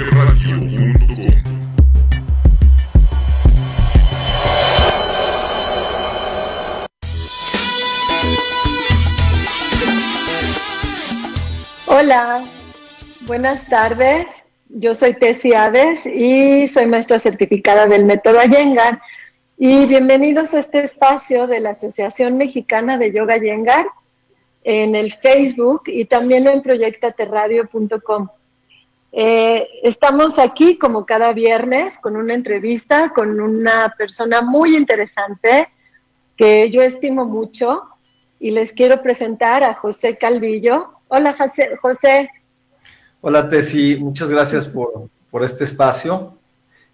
tcradio.com. Hola, buenas tardes. Yo soy Tessy Hades y soy maestra certificada del método Iyengar. Y bienvenidos a este espacio de la Asociación Mexicana de Yoga Iyengar en el Facebook y también en proyectaterradio.com. Estamos aquí como cada viernes con una entrevista con una persona muy interesante que yo estimo mucho y les quiero presentar a José Calvillo. Hola, José. Hola, Tessy, muchas gracias por este espacio.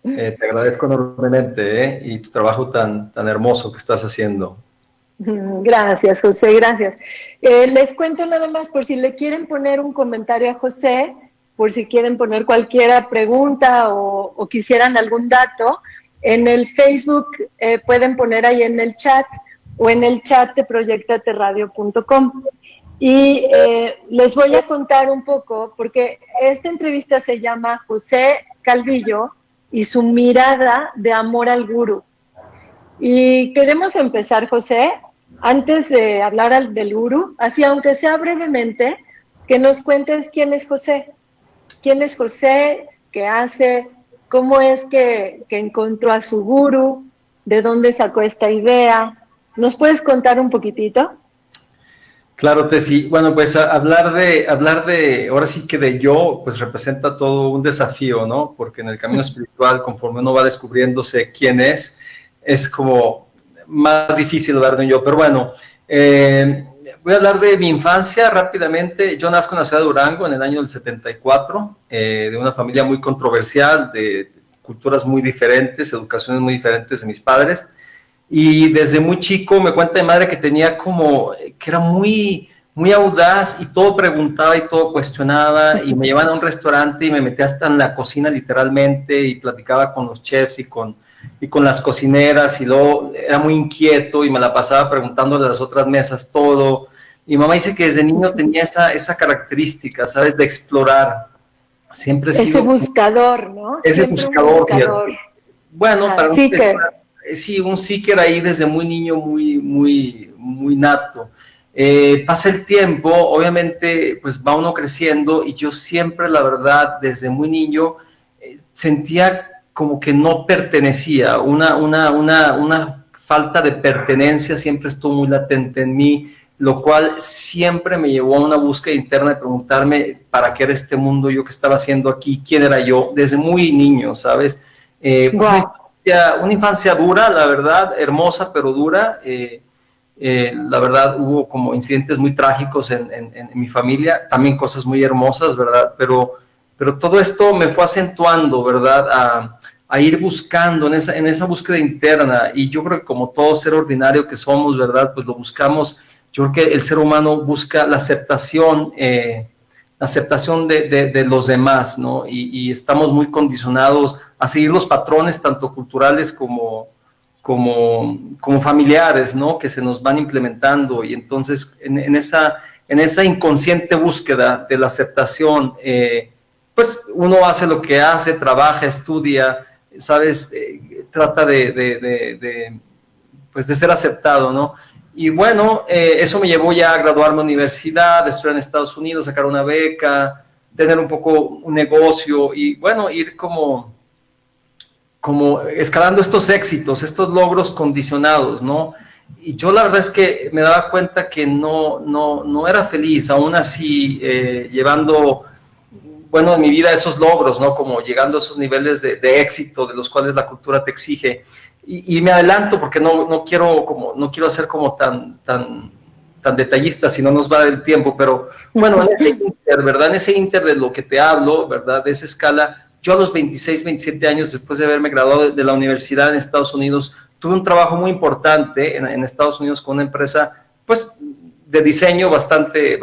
Te agradezco enormemente y tu trabajo tan hermoso que estás haciendo. Gracias, José, gracias. Les cuento nada más por si le quieren poner un comentario a José, por si quieren poner cualquier pregunta o quisieran algún dato, en el Facebook pueden poner ahí en el chat o en el chat de proyectaterradio.com. Y les voy a contar un poco, porque esta entrevista se llama José Calvillo y su mirada de amor al gurú. Y queremos empezar, José, antes de hablar del gurú, así aunque sea brevemente, que nos cuentes quién es José. ¿Quién es José? ¿Qué hace? ¿Cómo es que encontró a su gurú? ¿De dónde sacó esta idea? ¿Nos puedes contar un poquitito? Claro, Tessy. Bueno, pues hablar de, ahora sí que de yo, pues representa todo un desafío, ¿no? Porque en el camino espiritual, conforme uno va descubriéndose quién es como más difícil hablar de un yo. Pero bueno, voy a hablar de mi infancia rápidamente. Yo nazco en la ciudad de Durango en el año del 74, de una familia muy controversial, de culturas muy diferentes, educaciones muy diferentes de mis padres. Y desde muy chico me cuenta mi madre que tenía que era muy audaz y todo preguntaba y todo cuestionaba, y me llevaban a un restaurante y me metía hasta en la cocina literalmente y platicaba con los chefs y con las cocineras, y luego era muy inquieto y me la pasaba preguntándole a las otras mesas todo. Y mamá dice que desde niño tenía esa característica, ¿sabes?, de explorar. Siempre he sido... Ese buscador, ¿no? Ese buscador. Bueno, para sí que... Sí, un seeker ahí desde muy niño, muy nato. Pasa el tiempo, obviamente, pues va uno creciendo, y yo siempre, la verdad, desde muy niño, sentía como que no pertenecía, una falta de pertenencia siempre estuvo muy latente en mí, lo cual siempre me llevó a una búsqueda interna de preguntarme para qué era este mundo, yo qué estaba haciendo aquí, quién era yo, desde muy niño, ¿sabes? Wow. Una infancia dura, la verdad, hermosa pero dura. La verdad, hubo como incidentes muy trágicos en mi familia, también cosas muy hermosas, ¿verdad? Pero todo esto me fue acentuando, ¿verdad? A ir buscando en esa búsqueda interna, y yo creo que como todo ser ordinario que somos, ¿verdad? Pues lo buscamos. Yo creo que el ser humano busca la aceptación de los demás, ¿no? Y estamos muy condicionados a seguir los patrones tanto culturales como familiares, ¿no?, que se nos van implementando. Y entonces en esa inconsciente búsqueda de la aceptación, pues uno hace lo que hace, trabaja, estudia, ¿sabes? Trata de ser aceptado, ¿no? Y bueno, eso me llevó ya a graduarme en universidad, estudiar en Estados Unidos, sacar una beca, tener un poco un negocio, y bueno, ir como escalando estos éxitos, estos logros condicionados, ¿no? Y yo la verdad es que me daba cuenta que no era feliz, aún así llevando, bueno, en mi vida esos logros, ¿no? Como llegando a esos niveles de éxito de los cuales la cultura te exige. Y me adelanto porque no quiero ser como tan detallista, si no nos va el tiempo, pero bueno, en ese inter, ¿verdad? En ese inter de lo que te hablo, ¿verdad? De esa escala, yo a los 26, 27 años, después de haberme graduado de la universidad en Estados Unidos, tuve un trabajo muy importante en Estados Unidos con una empresa, pues, de diseño bastante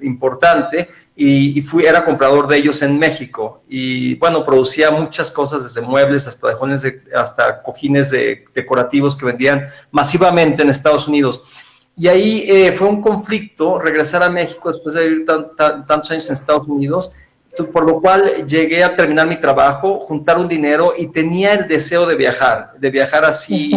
importante, y era comprador de ellos en México, y bueno, producía muchas cosas, desde muebles hasta cojines decorativos que vendían masivamente en Estados Unidos. Y ahí fue un conflicto regresar a México después de vivir tantos años en Estados Unidos, por lo cual llegué a terminar mi trabajo, juntar un dinero y tenía el deseo de viajar así,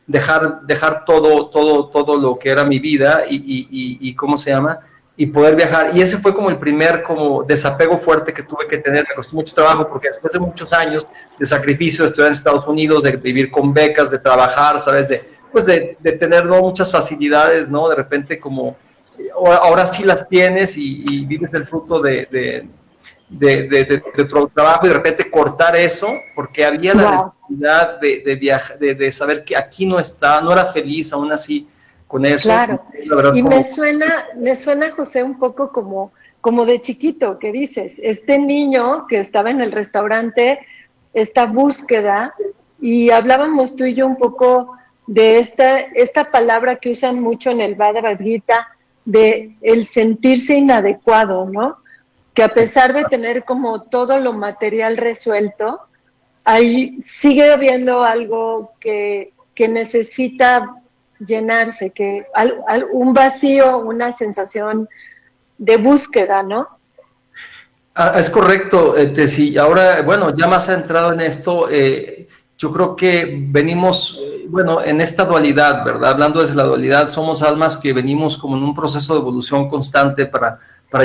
dejar todo lo que era mi vida y ¿cómo se llama? Y poder viajar. Y ese fue como el primer como desapego fuerte que tuve que tener. Me costó mucho trabajo porque después de muchos años de sacrificio, de estudiar en Estados Unidos, de vivir con becas, de trabajar, ¿sabes? De tener no muchas facilidades, ¿no? De repente como ahora sí las tienes y vives el fruto de tu trabajo y de repente cortar eso porque había la necesidad de viajar, de saber que aquí no era feliz aún así con eso. Claro, la verdad, y como... me suena, José, un poco como de chiquito, que dices, este niño que estaba en el restaurante, esta búsqueda, y hablábamos tú y yo un poco de esta palabra que usan mucho en el Bhagavad Gita, de el sentirse inadecuado, ¿no? Que a pesar de tener como todo lo material resuelto, ahí sigue habiendo algo que necesita llenarse, que un vacío, una sensación de búsqueda, ¿no? Es correcto, sí. Ahora, bueno, ya más centrado en esto, yo creo que venimos, bueno, en esta dualidad, ¿verdad? Hablando desde la dualidad, somos almas que venimos como en un proceso de evolución constante para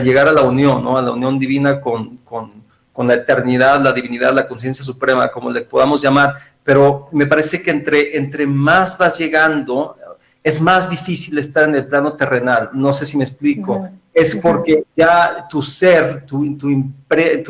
llegar a la unión, ¿no? A la unión divina con la eternidad, la divinidad, la conciencia suprema, como le podamos llamar. Pero me parece que entre más vas llegando, es más difícil estar en el plano terrenal. No sé si me explico. Es porque ya tu ser, tu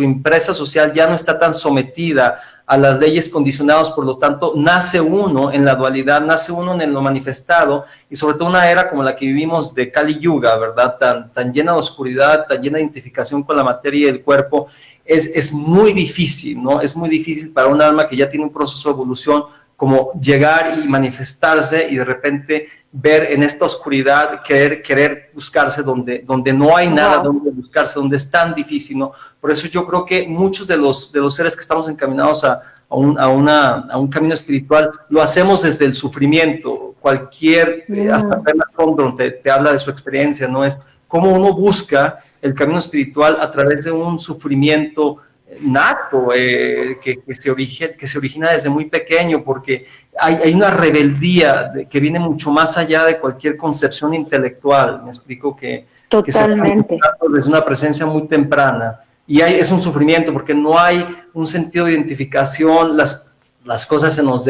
empresa social ya no está tan sometida a las leyes condicionadas, por lo tanto, nace uno en la dualidad, nace uno en lo manifestado, y sobre todo una era como la que vivimos de Kali Yuga, ¿verdad? Tan llena de oscuridad, tan llena de identificación con la materia y el cuerpo, es muy difícil, ¿no? Es muy difícil para un alma que ya tiene un proceso de evolución, como llegar y manifestarse y de repente ver en esta oscuridad, querer buscarse donde no hay nada donde buscarse, donde es tan difícil, ¿no? Por eso yo creo que muchos de los seres que estamos encaminados a un camino espiritual, lo hacemos desde el sufrimiento. Hasta Pema Chödrön te habla de su experiencia, ¿no? Es cómo uno busca el camino espiritual a través de un sufrimiento nato, que se origina desde muy pequeño, porque hay una rebeldía que viene mucho más allá de cualquier concepción intelectual. Me explico que totalmente, que desde una presencia muy temprana, y es un sufrimiento porque no hay un sentido de identificación, las cosas se nos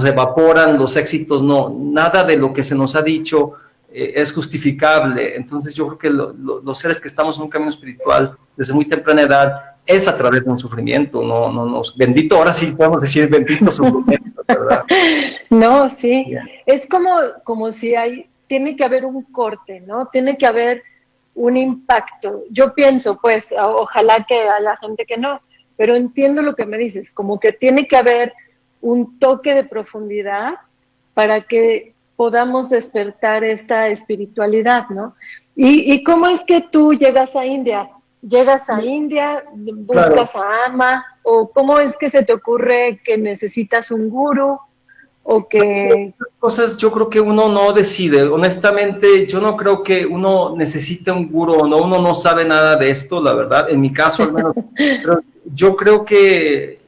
evaporan, los éxitos no, nada de lo que se nos ha dicho es justificable. Entonces yo creo que los seres que estamos en un camino espiritual desde muy temprana edad es a través de un sufrimiento, bendito, ahora sí podemos decir bendito sufrimiento, ¿verdad? No, sí, es como si tiene que haber un corte, ¿no? Tiene que haber un impacto. Yo pienso, pues, ojalá que haya gente que no, pero entiendo lo que me dices, como que tiene que haber un toque de profundidad para que podamos despertar esta espiritualidad, ¿no? ¿Y cómo es que tú llegas a India? ¿Llegas a India, buscas a Ama, o cómo es que se te ocurre que necesitas un gurú? O que... cosas yo creo que uno no decide, honestamente. Yo no creo que uno necesite un gurú o no, uno no sabe nada de esto, la verdad, en mi caso al menos. Pero yo creo que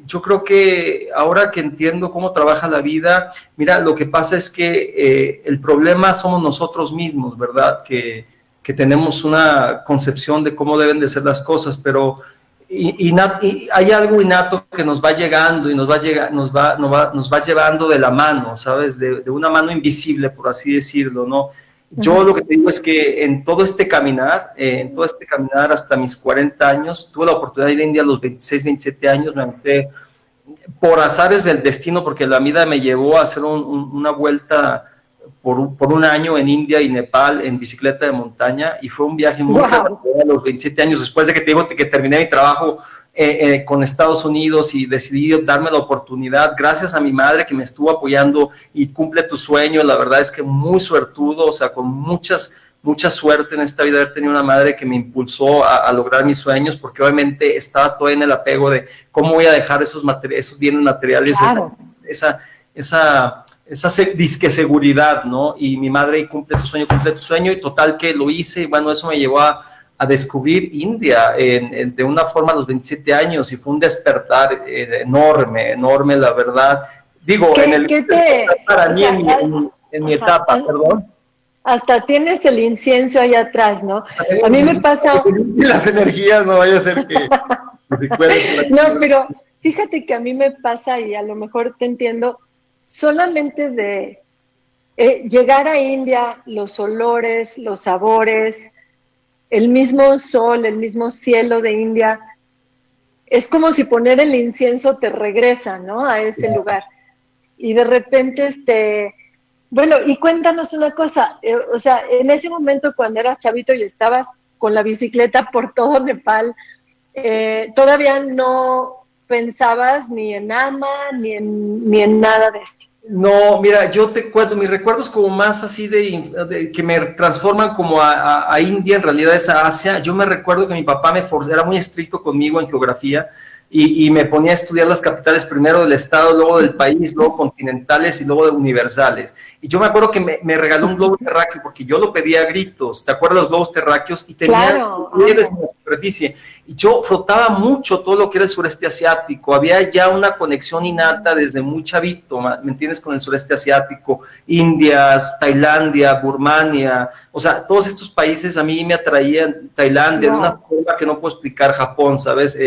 ahora que entiendo cómo trabaja la vida, mira, lo que pasa es que el problema somos nosotros mismos, ¿verdad? Que tenemos una concepción de cómo deben de ser las cosas, pero y hay algo innato que nos va llegando y nos va llevando de la mano, ¿sabes? De una mano invisible, por así decirlo, ¿no? Yo lo que te digo es que en todo este caminar hasta mis 40 años, tuve la oportunidad de ir a India a los 26, 27 años, me metí por azares del destino, porque la vida me llevó a hacer una vuelta por un año en India y Nepal en bicicleta de montaña, y fue un viaje muy rápido a los 27 años, después de que te digo que terminé mi trabajo con Estados Unidos y decidí darme la oportunidad, gracias a mi madre que me estuvo apoyando y cumple tu sueño. La verdad es que muy suertudo, o sea, con mucha suerte en esta vida haber tenido una madre que me impulsó a lograr mis sueños, porque obviamente estaba todo en el apego de cómo voy a dejar esos bienes materiales, claro. esa disque seguridad, ¿no? Y mi madre cumple tu sueño, y total que lo hice, y bueno, eso me llevó a a descubrir India de una forma a los 27 años y fue un despertar enorme, enorme, la verdad. Digo, para mí, en mi etapa, perdón. Hasta tienes el incienso ahí atrás, ¿no? A mí me pasa... Las energías, no vaya a ser que... No, pero fíjate que a mí me pasa, y a lo mejor te entiendo, solamente de llegar a India, los olores, los sabores, el mismo sol, el mismo cielo de India, es como si poner el incienso te regresa, ¿no? A ese lugar. Y de repente, bueno, y cuéntanos una cosa, o sea, en ese momento cuando eras chavito y estabas con la bicicleta por todo Nepal, todavía no pensabas ni en ama, ni en nada de esto. No, mira, yo te cuento, mis recuerdos como más así de que me transforman como a India, en realidad es a Asia. Yo me recuerdo que mi papá era muy estricto conmigo en geografía y me ponía a estudiar las capitales primero del estado, luego del país, luego continentales y luego de universales. Y yo me acuerdo que me regaló un globo terráqueo porque yo lo pedía a gritos. ¿Te acuerdas de los globos terráqueos? Y tenía pliegues en la superficie. Y yo frotaba mucho todo lo que era el sureste asiático. Había ya una conexión innata desde muy chavito, ¿me entiendes? Con el sureste asiático, Indias, Tailandia, Birmania. O sea, todos estos países a mí me atraían. Tailandia, de una forma que no puedo explicar. Japón, ¿sabes?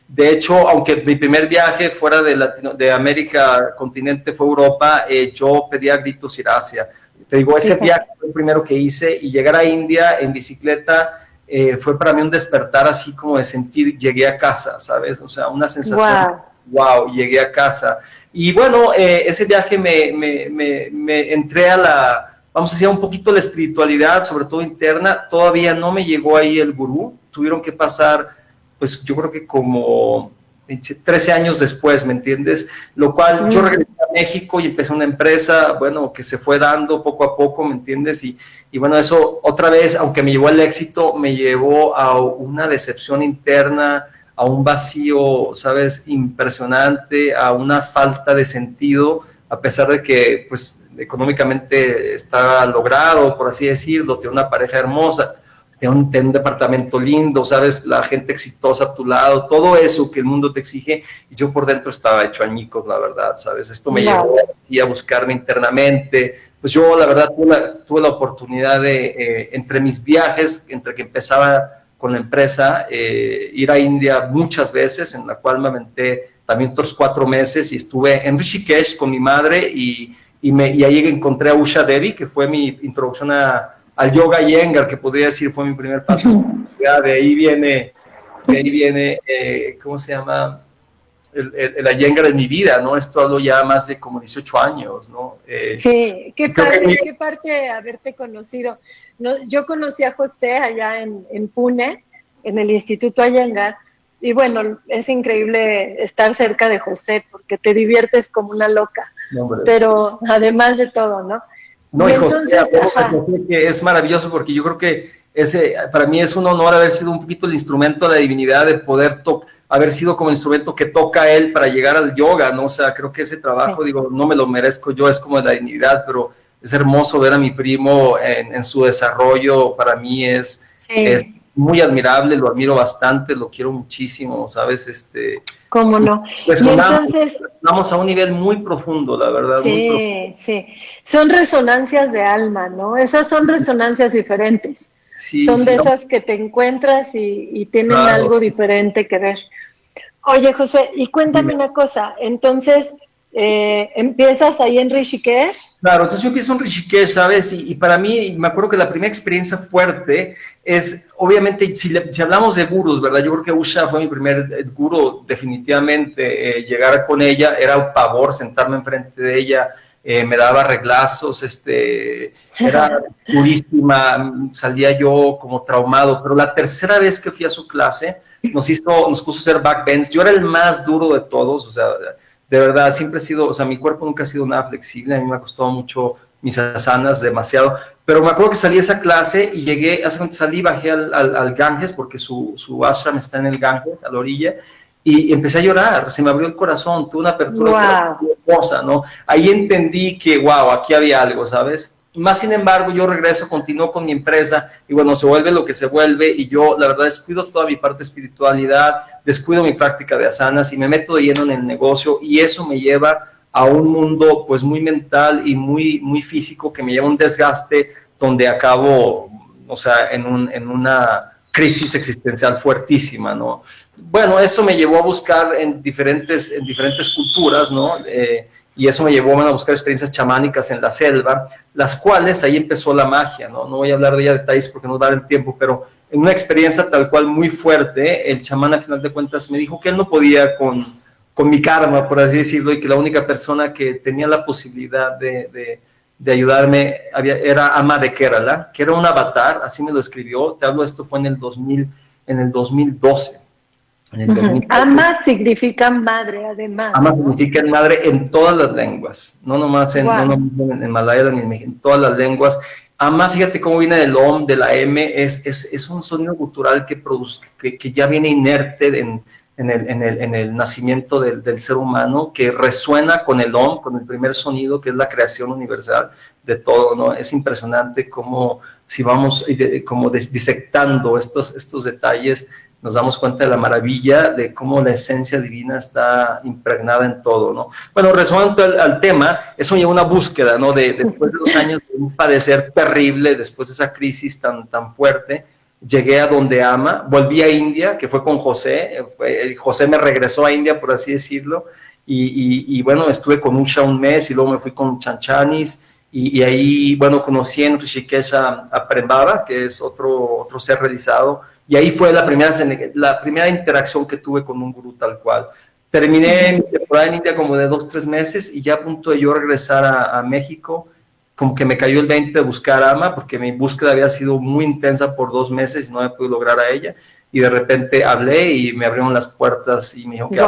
De hecho, aunque mi primer viaje fuera de América continente fue Europa, yo pedía gritos ir a Asia. Te digo, ese viaje fue el primero que hice y llegar a India en bicicleta fue para mí un despertar así como de sentir, llegué a casa, ¿sabes? O sea, una sensación, wow, llegué a casa. Y bueno, ese viaje me entré a vamos a decir, un poquito la espiritualidad, sobre todo interna. Todavía no me llegó ahí el gurú, tuvieron que pasar... pues yo creo que como 13 años después, ¿me entiendes? Lo cual yo regresé a México y empecé una empresa, bueno, que se fue dando poco a poco, ¿me entiendes? Y bueno, eso otra vez, aunque me llevó al éxito, me llevó a una decepción interna, a un vacío, ¿sabes? Impresionante, a una falta de sentido, a pesar de que, pues, económicamente está logrado, por así decirlo, tiene una pareja hermosa, ten un departamento lindo, ¿sabes? La gente exitosa a tu lado, todo eso que el mundo te exige, y yo por dentro estaba hecho añicos, la verdad, ¿sabes? Esto me llevó así a buscarme internamente. Pues yo, la verdad, tuve la oportunidad de, entre mis viajes, entre que empezaba con la empresa, ir a India muchas veces, en la cual me aventé también otros 4 meses, y estuve en Rishikesh con mi madre, y ahí encontré a Usha Devi, que fue mi introducción al yoga Iyengar, que podría decir fue mi primer paso. De ahí viene, ¿cómo se llama? El Iyengar en mi vida, ¿no? Esto hablo ya más de como 18 años, ¿no? Sí, qué parte haberte conocido. No, yo conocí a José allá en Pune, en el Instituto Iyengar, y bueno, es increíble estar cerca de José, porque te diviertes como una loca, pero además de todo, ¿no? No, y José, que es maravilloso porque yo creo que para mí es un honor haber sido un poquito el instrumento de la divinidad, de poder haber sido como el instrumento que toca él para llegar al yoga, ¿no? O sea, creo que ese trabajo, digo, no me lo merezco yo, es como de la divinidad, pero es hermoso ver a mi primo en su desarrollo, para mí es muy admirable, lo admiro bastante, lo quiero muchísimo, ¿sabes? ¿Cómo no? Pues entonces vamos a un nivel muy profundo, la verdad. Sí, sí. Son resonancias de alma, ¿no? Esas son resonancias diferentes. Sí, son de esas que te encuentras y tienen algo diferente que ver. Oye, José, y cuéntame una cosa. Entonces, ¿empiezas ahí en Rishikesh? Claro, entonces yo empiezo en Rishikesh, ¿sabes? Y para mí, me acuerdo que la primera experiencia fuerte es, obviamente, si hablamos de gurús, ¿verdad? Yo creo que Usha fue mi primer gurú, definitivamente. Llegar con ella era un pavor, sentarme enfrente de ella, me daba reglazos, era durísima, salía yo como traumado, pero la tercera vez que fui a su clase, nos puso a hacer backbends. Yo era el más duro de todos, o sea, de verdad, siempre he sido, o sea, mi cuerpo nunca ha sido nada flexible, a mí me ha costado mucho mis asanas, demasiado, pero me acuerdo que salí a esa clase y llegué, bajé al Ganges, porque su ashram está en el Ganges, a la orilla, y empecé a llorar, se me abrió el corazón, tuve una apertura hermosa, ¿no? Ahí entendí que, wow, aquí había algo, ¿sabes? Más sin embargo, yo regreso, continúo con mi empresa y bueno, se vuelve lo que se vuelve y yo la verdad descuido toda mi parte de espiritualidad, descuido mi práctica de asanas y me meto de lleno en el negocio y eso me lleva a un mundo pues muy mental y muy físico que me lleva a un desgaste donde acabo, o sea, en una crisis existencial fuertísima, ¿no? Bueno, eso me llevó a buscar en diferentes culturas, ¿no? Y eso me llevó a buscar experiencias chamánicas en la selva, las cuales ahí empezó la magia, ¿no? No voy a hablar de ella a detalles porque no da el tiempo, pero en una experiencia tal cual muy fuerte, el chamán al final de cuentas me dijo que él no podía con mi karma, por así decirlo, y que la única persona que tenía la posibilidad de ayudarme era Ama de Kerala, que era un avatar, así me lo escribió, te hablo, esto fue en el 2012. En el 2012. Ama significa madre, además. Ama, ¿no? Significa madre en todas las lenguas, no nomás en, no nomás en malayalam, en todas las lenguas. Ama, fíjate cómo viene del OM, de la M, es un sonido gutural que ya viene inerte en el nacimiento del ser humano, que resuena con el OM, con el primer sonido, que es la creación universal de todo, ¿no? Es impresionante cómo, si vamos como disectando estos detalles, nos damos cuenta de la maravilla de cómo la esencia divina está impregnada en todo, ¿no? Bueno, resuelto al tema, eso lleva una búsqueda, ¿no? Después de los años de un padecer terrible, después de esa crisis tan fuerte, llegué a donde Ama, volví a India, que fue con José, José me regresó a India, por así decirlo, y bueno, estuve con Usha un mes, y luego me fui con Chanchanis, y ahí, bueno, conocí en Rishikesh a Prembaba, que es otro ser realizado, y ahí fue la primera interacción que tuve con un gurú tal cual. Terminé mi temporada en India como de 2-3 meses, y ya a punto de yo regresar a México, como que me cayó el 20 de buscar Ama, porque mi búsqueda había sido muy intensa por 2 meses y no me pude lograr a ella, y de repente hablé y me abrieron las puertas y me dijo que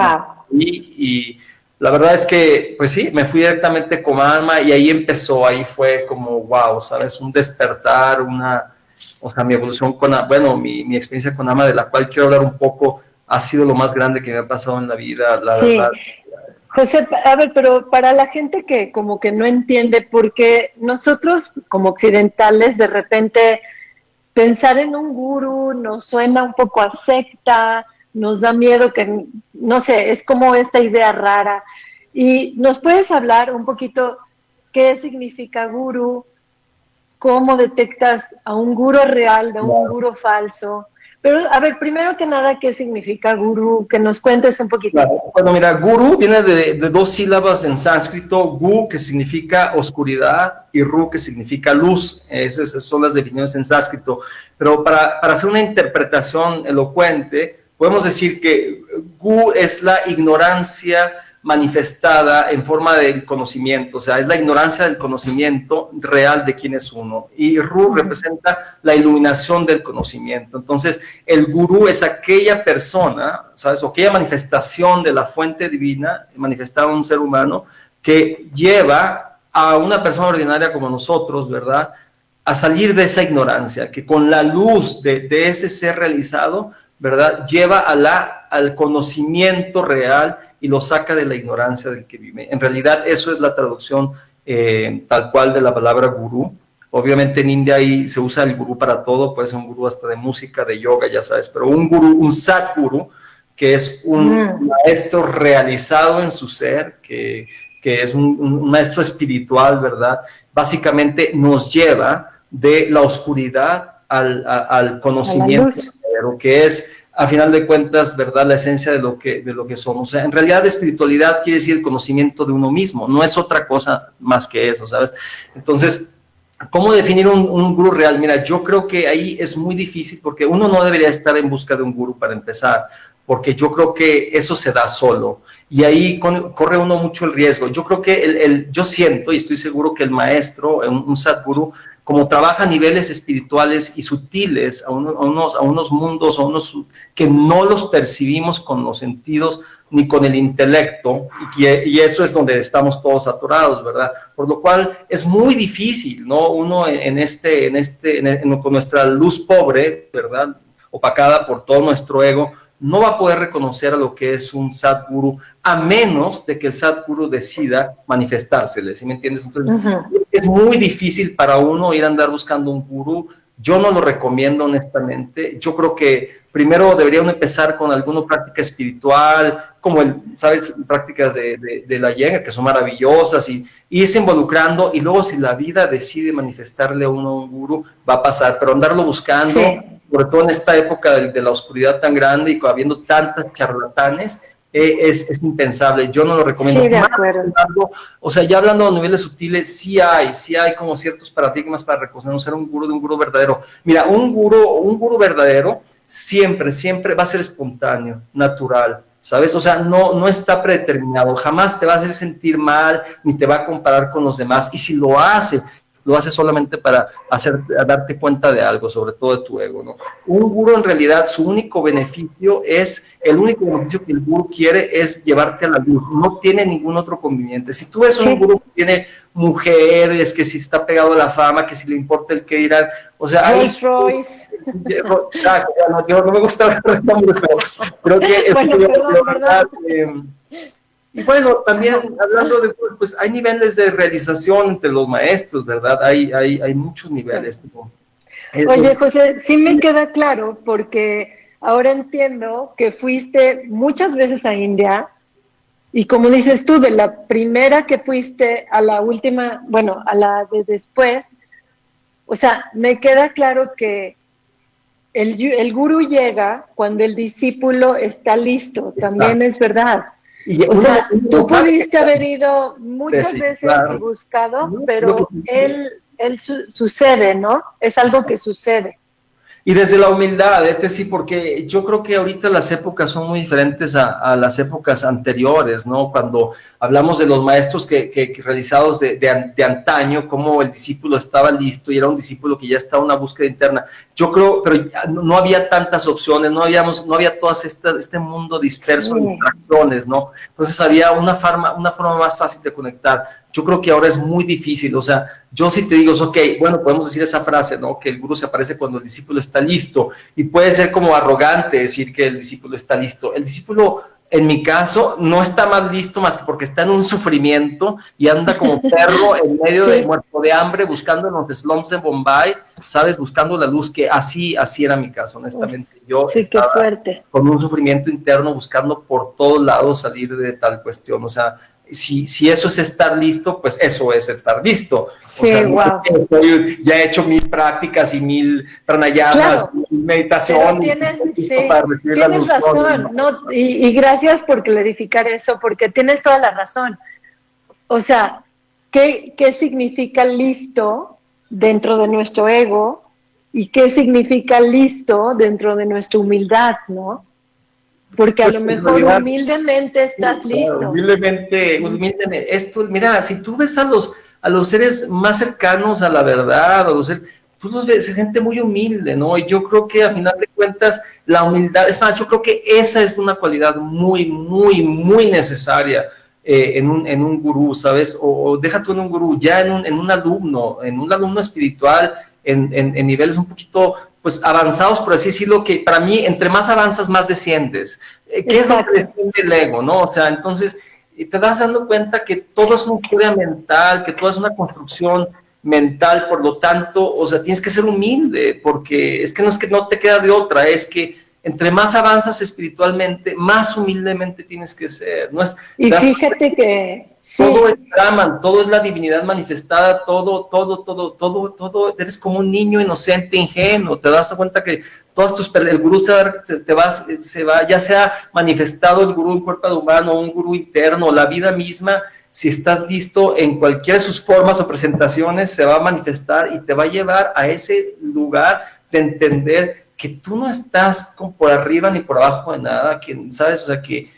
y la verdad es que, pues sí, me fui directamente con Ama y ahí empezó, ahí fue como, wow, ¿sabes? Un despertar, o sea, mi evolución bueno, mi experiencia con Ama, de la cual quiero hablar un poco, ha sido lo más grande que me ha pasado en la vida, la verdad. José, a ver, pero para la gente que como que no entiende, porque nosotros como occidentales de repente pensar en un gurú nos suena un poco a secta, nos da miedo que, no sé, es como esta idea rara. ¿Y nos puedes hablar un poquito qué significa gurú? ¿Cómo detectas a un gurú real de un gurú falso? Pero, a ver, primero que nada, ¿qué significa gurú? Que nos cuentes un poquito. Claro. Bueno, mira, gurú viene de 2 sílabas en sánscrito, gu, que significa oscuridad, y ru, que significa luz. Esas son las definiciones en sánscrito. Pero para hacer una interpretación elocuente, podemos decir que gu es la ignorancia manifestada en forma del conocimiento, o sea, es la ignorancia del conocimiento real de quién es uno, y Ru representa la iluminación del conocimiento. Entonces, el gurú es aquella persona, ¿sabes?, o aquella manifestación de la fuente divina manifestada en un ser humano que lleva a una persona ordinaria como nosotros, ¿verdad?, a salir de esa ignorancia, que con la luz de ese ser realizado, ¿verdad?, lleva al conocimiento real y lo saca de la ignorancia del que vive. En realidad, eso es la traducción tal cual de la palabra gurú. Obviamente en India ahí se usa el gurú para todo, puede ser un gurú hasta de música, de yoga, ya sabes, pero un gurú, un satguru, que es un maestro realizado en su ser, que es un maestro espiritual, ¿verdad? Básicamente nos lleva de la oscuridad al conocimiento, que es, a final de cuentas, ¿verdad?, la esencia de lo que somos. O sea, en realidad, espiritualidad quiere decir el conocimiento de uno mismo, no es otra cosa más que eso, ¿sabes? Entonces, ¿cómo definir un gurú real? Mira, yo creo que ahí es muy difícil, porque uno no debería estar en busca de un gurú para empezar, porque yo creo que eso se da solo, y ahí corre uno mucho el riesgo. Yo creo que yo siento, y estoy seguro que el maestro, un sadguru, como trabaja a niveles espirituales y sutiles, a unos mundos, que no los percibimos con los sentidos ni con el intelecto, y eso es donde estamos todos atorados, ¿verdad? Por lo cual es muy difícil, ¿no? Uno con nuestra luz pobre, ¿verdad?, opacada por todo nuestro ego, no va a poder reconocer a lo que es un Sadguru, a menos de que el Sadguru decida manifestársele, ¿sí me entiendes? Entonces, es muy difícil para uno ir a andar buscando un gurú. Yo no lo recomiendo, honestamente. Yo creo que primero debería uno empezar con alguna práctica espiritual, como ¿sabes? Prácticas de la Yenga, que son maravillosas, y irse involucrando, y luego si la vida decide manifestarle a uno un gurú, va a pasar, pero andarlo buscando, sí, sobre todo en esta época de la oscuridad tan grande y habiendo tantas charlatanes, es impensable. Yo no lo recomiendo. Sí, de acuerdo. O sea, ya hablando a niveles sutiles, sí hay como ciertos paradigmas para reconocer un gurú de un gurú verdadero. Mira, un gurú verdadero siempre va a ser espontáneo, natural, ¿sabes? O sea, no está predeterminado, jamás te va a hacer sentir mal, ni te va a comparar con los demás, y si lo hace solamente para darte cuenta de algo, sobre todo de tu ego, ¿no? Un gurú en realidad, el único beneficio que el gurú quiere es llevarte a la luz, no tiene ningún otro conveniente. Si tú ves un gurú que tiene mujeres, que si está pegado a la fama, que si le importa el que dirán, o sea, Royce. Yo no me gusta hablar de nombre, pero creo que verdad. Y bueno, también hablando de, pues hay niveles de realización entre los maestros, ¿verdad? Hay muchos niveles. Oye, José, sí me queda claro, porque ahora entiendo que fuiste muchas veces a India, y como dices tú, de la primera que fuiste a la última, bueno, a la de después, o sea, me queda claro que el gurú llega cuando el discípulo está listo, también es verdad. O sea, tú pudiste haber ido muchas veces y buscado, pero él sucede, ¿no? Es algo que sucede. Y desde la humildad, sí, porque yo creo que ahorita las épocas son muy diferentes a las épocas anteriores, ¿no? Cuando hablamos de los maestros que realizados de antaño, como el discípulo estaba listo y era un discípulo que ya estaba en una búsqueda interna. Yo creo, pero no había tantas opciones, no había todas este mundo disperso de distracciones, ¿no? Entonces había una forma más fácil de conectar. Yo creo que ahora es muy difícil, o sea, yo sí te digo, ok, bueno, podemos decir esa frase, ¿no? Que el gurú se aparece cuando el discípulo está listo, y puede ser como arrogante decir que el discípulo está listo. El discípulo, en mi caso, no está más listo más que porque está en un sufrimiento y anda como perro en medio de muerto de hambre, buscando en los slums de Bombay, ¿sabes? Buscando la luz, que así era mi caso, honestamente. Yo estaba con un sufrimiento interno, buscando por todos lados salir de tal cuestión, o sea, si eso es estar listo, pues eso es estar listo. Sí, wow. Ya he hecho 1000 prácticas y 1000 pranayamas, 1000 meditación. Tienes razón, ¿no? Y gracias por clarificar eso, porque tienes toda la razón. O sea, ¿qué significa listo dentro de nuestro ego? ¿Y qué significa listo dentro de nuestra humildad, no? Porque a lo mejor humildemente estás listo. Humildemente, esto, mira, si tú ves a los seres más cercanos a la verdad, tú los ves gente muy humilde, ¿no? Y yo creo que a final de cuentas la humildad, es más, yo creo que esa es una cualidad muy, muy, muy necesaria en un gurú, ¿sabes? O deja tú en un gurú, ya en un alumno espiritual, en niveles un poquito pues avanzados, por así decirlo, que para mí, entre más avanzas, más desciendes. ¿Qué es lo que desciende el ego, no? O sea, entonces, te das dando cuenta que todo es una historia mental, que todo es una construcción mental, por lo tanto, o sea, tienes que ser humilde, porque es que no te queda de otra, es que entre más avanzas espiritualmente, más humildemente tienes que ser. No es, y fíjate que todo es Brahman, todo es la divinidad manifestada, todo, eres como un niño inocente, ingenuo, te das cuenta que el gurú se va, ya sea manifestado el gurú en cuerpo de humano, un gurú interno, la vida misma, si estás listo en cualquiera de sus formas o presentaciones, se va a manifestar y te va a llevar a ese lugar de entender que tú no estás por arriba ni por abajo de nada, que, ¿sabes? O sea, que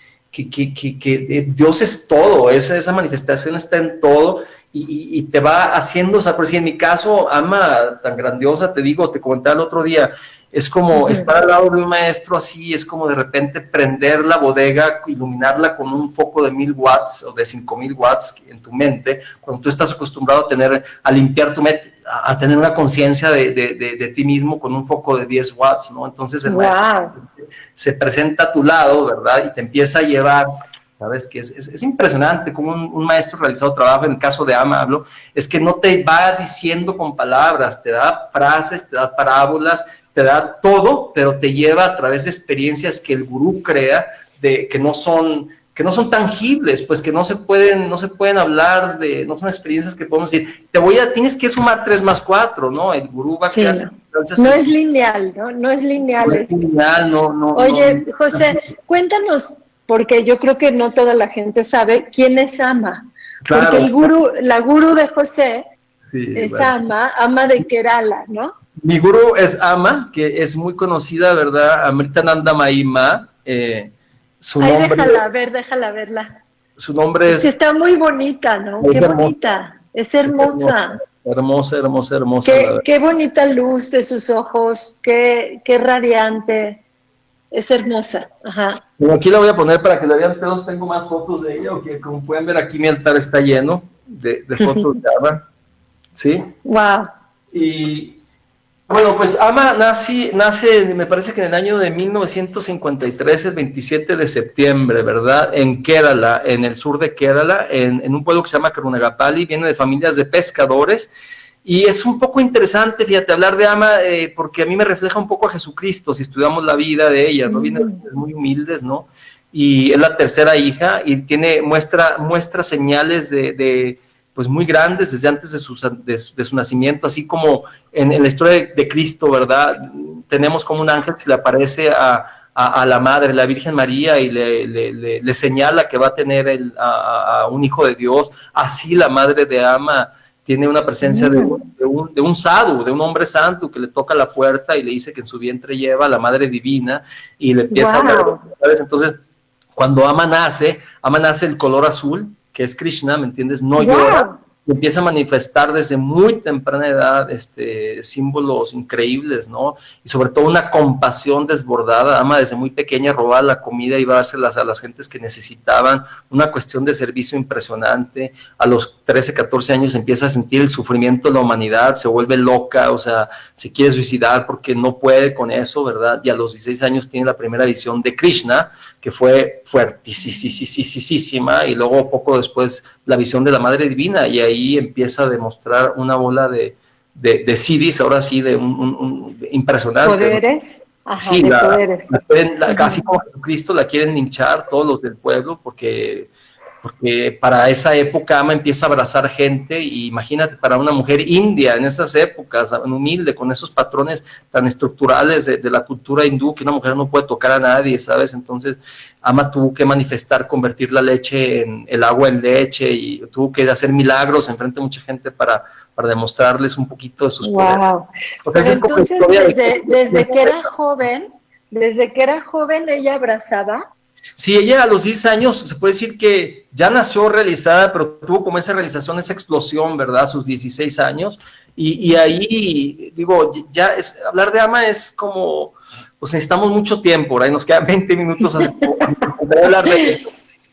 Dios es todo, esa manifestación está en todo y te va haciendo, o sea, por si en mi caso, Ama, tan grandiosa, te comentaba el otro día, es como estar al lado de un maestro así, es como de repente prender la bodega, iluminarla con un foco de 1000 watts o de 5000 watts en tu mente, cuando tú estás acostumbrado a limpiar tu mente. a tener una conciencia de ti mismo con un foco de 10 watts, ¿no? Entonces el maestro se presenta a tu lado, ¿verdad? Y te empieza a llevar, ¿sabes? Que es impresionante cómo un maestro realizado trabajo, en el caso de Ama hablo, es que no te va diciendo con palabras, te da frases, te da parábolas, te da todo, pero te lleva a través de experiencias que el gurú crea, que no son tangibles, pues que no se pueden hablar de, no son experiencias que podemos decir, tienes que sumar 3 más 4, ¿no? El gurú va a crear. No es lineal, ¿no? No es lineal. No es lineal, no. Oye, José, cuéntanos, porque yo creo que no toda la gente sabe quién es Ama. Claro. Porque la gurú de José es Ama de Kerala, ¿no? Mi gurú es Ama, que es muy conocida, ¿verdad? Amritananda Mayi Ma. Su nombre, déjala verla. Su nombre es... Que está muy bonita, ¿no? Qué hermosa. Bonita. Es hermosa. Hermosa. Qué bonita luz de sus ojos, qué radiante. Es hermosa. Ajá. Bueno, aquí la voy a poner para que la vean todos. Tengo más fotos de ella, que como pueden ver aquí mi altar está lleno de fotos de Ama. ¿Sí? Wow. Y... bueno, pues Ama nace, me parece que en el año de 1953, el 27 de septiembre, ¿verdad? En Kerala, en el sur de Kerala, en un pueblo que se llama Karunagapalli, viene de familias de pescadores, y es un poco interesante, fíjate, hablar de Ama, porque a mí me refleja un poco a Jesucristo, si estudiamos la vida de ella, ¿no? Viene de familias muy humildes, ¿no? Y es la tercera hija, y muestra señales pues muy grandes desde antes de su nacimiento, así como en la historia de Cristo, ¿verdad? Tenemos como un ángel se le aparece a la madre, la Virgen María, y le señala que va a tener a un hijo de Dios. Así la madre de Ama tiene una presencia de un sadhu, de un hombre santo que le toca la puerta y le dice que en su vientre lleva a la Madre Divina y le empieza a hablar. Entonces, cuando Ama nace el color azul, que es Krishna, ¿me entiendes? No llora, y empieza a manifestar desde muy temprana edad símbolos increíbles, ¿no? Y sobre todo una compasión desbordada. Ama desde muy pequeña robaba la comida y iba a dárselas a las gentes que necesitaban, una cuestión de servicio impresionante. A los 13, 14 años empieza a sentir el sufrimiento de la humanidad, se vuelve loca, o sea, se quiere suicidar porque no puede con eso, ¿verdad? Y a los 16 años tiene la primera visión de Krishna, que fue fuertísima, y luego poco después la visión de la Madre Divina, y ahí empieza a demostrar una bola de siddhis, ahora sí, impresionante. ¿Poderes? Ajá, sí, poderes. Casi como Jesucristo la quieren linchar todos los del pueblo, porque para esa época Ama empieza a abrazar gente, y imagínate para una mujer india en esas épocas, humilde, con esos patrones tan estructurales de la cultura hindú, que una mujer no puede tocar a nadie, ¿sabes? Entonces Ama tuvo que manifestar, convertir la leche el agua en leche, y tuvo que hacer milagros enfrente de mucha gente para demostrarles un poquito de sus poderes. Pero entonces, desde que era joven ella abrazaba. Sí, ella a los 10 años, se puede decir que ya nació realizada, pero tuvo como esa realización, esa explosión, ¿verdad? A sus 16 años, y ahí, digo, hablar de Ama es como, pues necesitamos mucho tiempo, ¿verdad? Y nos quedan 20 minutos para hablar de eso.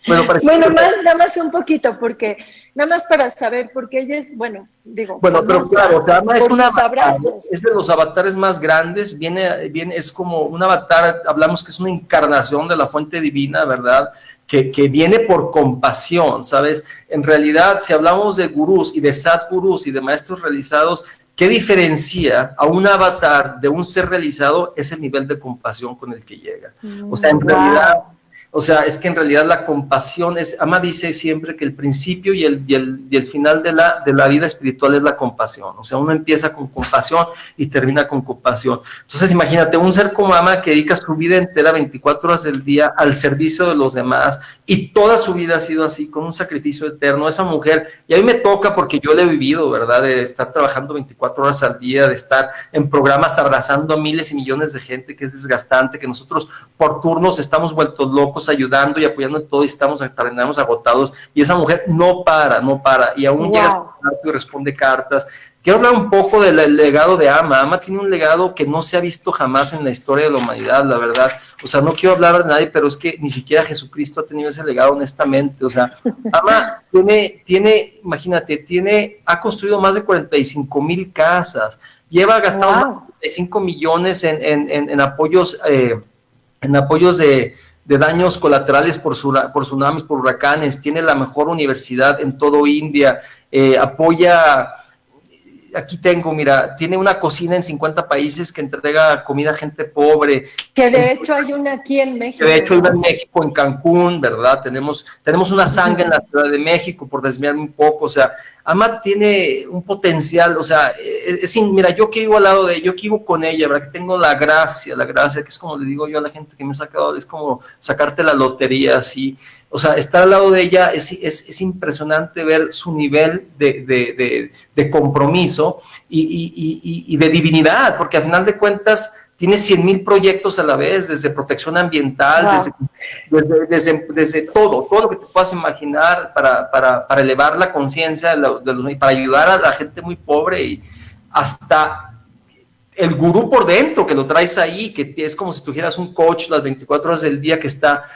Bueno, nada más un poquito, porque nada más para saber, porque ella es, pero claro, o sea, Ama es de los avatares más grandes, viene, es como un avatar, hablamos que es una encarnación de la fuente divina, ¿verdad? Que viene por compasión, ¿sabes? En realidad, si hablamos de gurús y de sadgurús y de maestros realizados, ¿qué diferencia a un avatar de un ser realizado? Es el nivel de compasión con el que llega. O sea, en realidad... O sea, es que en realidad la compasión Ama dice siempre que el principio y el final de la vida espiritual es la compasión. O sea, uno empieza con compasión y termina con compasión. Entonces, imagínate, un ser como Ama que dedica su vida entera, 24 horas del día, al servicio de los demás, y toda su vida ha sido así, con un sacrificio eterno. Esa mujer, y a mí me toca porque yo lo he vivido, ¿verdad? De estar trabajando 24 horas al día, de estar en programas abrazando a miles y millones de gente, que es desgastante, que nosotros por turnos estamos vueltos locos, estamos ayudando y apoyando en todo y terminamos agotados, y esa mujer no para, y aún llega a su cuarto y responde cartas. Quiero hablar un poco del legado de Ama. Ama tiene un legado que no se ha visto jamás en la historia de la humanidad, la verdad. O sea, no quiero hablar de nadie, pero es que ni siquiera Jesucristo ha tenido ese legado, honestamente. O sea, Ama imagínate, ha construido más de 45,000 casas, lleva gastado más de 35 millones en apoyos, de daños colaterales por tsunamis, por huracanes, tiene la mejor universidad en todo India, apoya... Aquí tengo, mira, tiene una cocina en 50 países que entrega comida a gente pobre. Que de hecho hay una aquí en México. De hecho, hay una en México, en Cancún, ¿verdad? Tenemos una sangre en la Ciudad de México, por desviarme un poco. O sea, Ama tiene un potencial, o sea, mira, yo que vivo al lado de ella, yo que vivo con ella, ¿verdad? Que tengo la gracia, que es como le digo yo a la gente que me ha sacado, es como sacarte la lotería, así. O sea, estar al lado de ella es impresionante ver su nivel de compromiso y de divinidad, porque al final de cuentas tiene 100,000 proyectos a la vez, desde protección ambiental, desde todo lo que te puedas imaginar para elevar la conciencia y para ayudar a la gente muy pobre, y hasta el gurú por dentro, que lo traes ahí, que es como si tuvieras un coach las 24 horas del día que está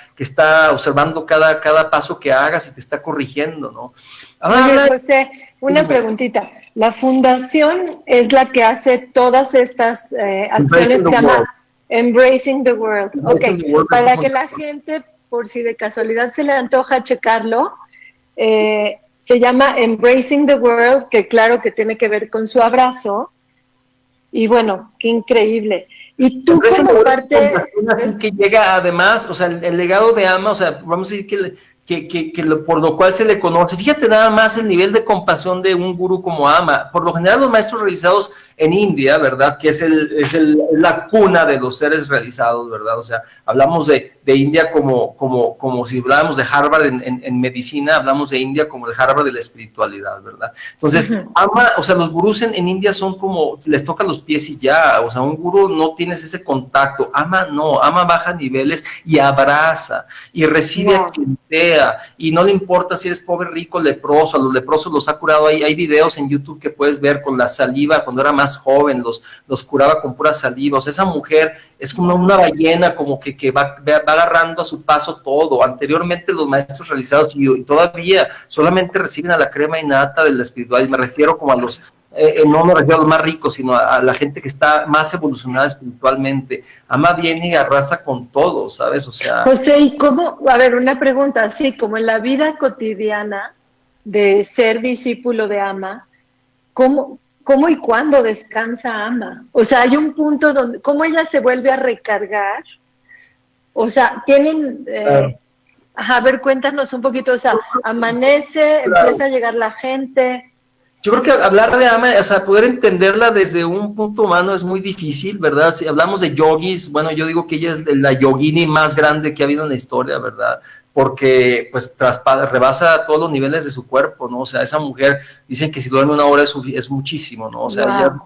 observando cada paso que hagas y te está corrigiendo, ¿no? Oye, José, una preguntita. La fundación es la que hace todas estas acciones, se llama Embracing the World. Para que la gente, por si de casualidad se le antoja checarlo, se llama Embracing the World, que claro que tiene que ver con su abrazo. Y bueno, qué increíble. Y tú como parte... Que llega además, o sea, el legado de Ama, o sea, vamos a decir por lo cual se le conoce. Fíjate nada más el nivel de compasión de un gurú como Ama. Por lo general los maestros realizados en India, ¿verdad? Que es la cuna de los seres realizados, ¿verdad? O sea, hablamos de India como si habláramos de Harvard en medicina, hablamos de India como de Harvard de la espiritualidad, ¿verdad? Entonces, Ama, o sea, los gurús en India son como, les tocan los pies y ya, o sea, un gurú no tienes ese contacto. Ama no, Ama baja niveles y abraza y recibe a quien sea, y no le importa si eres pobre, rico, leproso. A los leprosos los ha curado. Hay videos en YouTube que puedes ver con la saliva, cuando era más joven, los curaba con pura saliva. O sea, esa mujer es como una ballena, como que va agarrando a su paso todo. Anteriormente los maestros realizados y todavía solamente reciben a la crema innata de la espiritual, y me refiero como a los... no me refiero a los más ricos, sino a la gente que está más evolucionada espiritualmente. Ama viene y arrasa con todo, ¿sabes? O sea... José, ¿y cómo? A ver, una pregunta, así como en la vida cotidiana de ser discípulo de Ama, ¿cómo y cuándo descansa Ama? O sea, hay un punto donde, ¿cómo ella se vuelve a recargar? O sea, tienen... a ver, cuéntanos un poquito, o sea, amanece, empieza a llegar la gente... Yo creo que hablar de Ama, o sea, poder entenderla desde un punto humano es muy difícil, ¿verdad? Si hablamos de yogis, bueno, yo digo que ella es la yogini más grande que ha habido en la historia, ¿verdad? Porque pues rebasa todos los niveles de su cuerpo, ¿no? O sea, esa mujer, dicen que si duerme una hora es muchísimo, ¿no? O sea, ella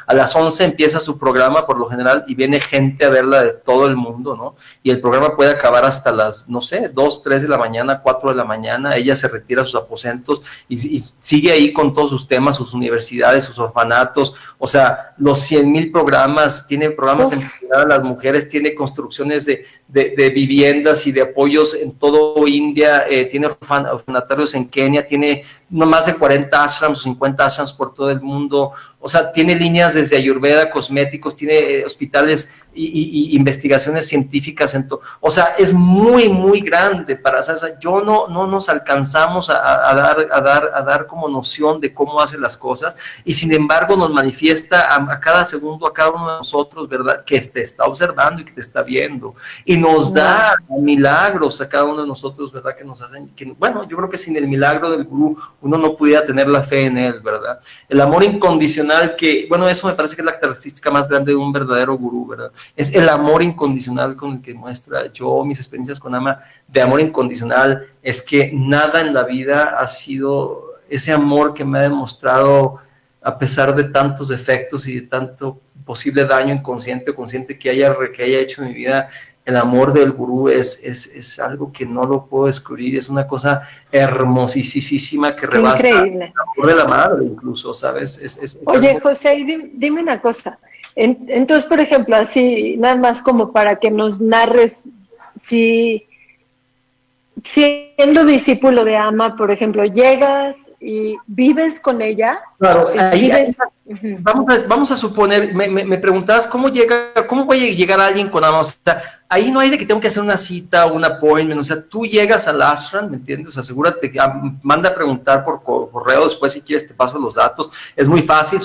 a las 11 empieza su programa por lo general y viene gente a verla de todo el mundo, ¿no? Y el programa puede acabar hasta las, no sé, 2, 3 de la mañana, 4 de la mañana, ella se retira a sus aposentos y sigue ahí con todos sus temas, sus universidades, sus orfanatos, o sea, los 100,000 programas, tiene programas enfocados a las mujeres, tiene construcciones de viviendas y de apoyos en todo India, tiene orfanatarios en Kenia, tiene no más de 40 ashrams o 50 ashrams por todo el mundo. O sea, tiene líneas desde Ayurveda, cosméticos, tiene hospitales y investigaciones científicas. O sea, es muy, muy grande para hacer. O sea, yo no nos alcanzamos a dar como noción de cómo hace las cosas, y sin embargo nos manifiesta a cada segundo, a cada uno de nosotros, ¿verdad? Que te está observando y que te está viendo. Y nos da milagros a cada uno de nosotros, ¿verdad? Que nos hacen, bueno, yo creo que sin el milagro del gurú uno no pudiera tener la fe en él, ¿verdad? El amor incondicional, que, bueno, eso me parece que es la característica más grande de un verdadero gurú, ¿verdad? Es el amor incondicional con el que muestra. Yo, mis experiencias con Ama de amor incondicional, es que nada en la vida ha sido ese amor que me ha demostrado, a pesar de tantos defectos y de tanto posible daño inconsciente o consciente que haya hecho en mi vida. el amor del gurú es algo que no lo puedo descubrir, es una cosa hermosísima que rebasa increíble. el amor de la madre incluso, ¿sabes? Oye, algo... José, dime una cosa. Entonces, por ejemplo, así, nada más como para que nos narres, si siendo discípulo de Ama, por ejemplo, llegas y vives con ella. Claro, ahí uh-huh. vamos a suponer, me preguntabas cómo puede llegar alguien con Ama, o sea, ahí no hay de que tengo que hacer una cita o un appointment, o sea, tú llegas al ashram, ¿me entiendes? Asegúrate, manda a preguntar por correo, después si quieres te paso los datos, es muy fácil,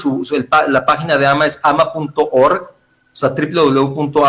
la página de Ama es ama.org, o sea, www.ama.org,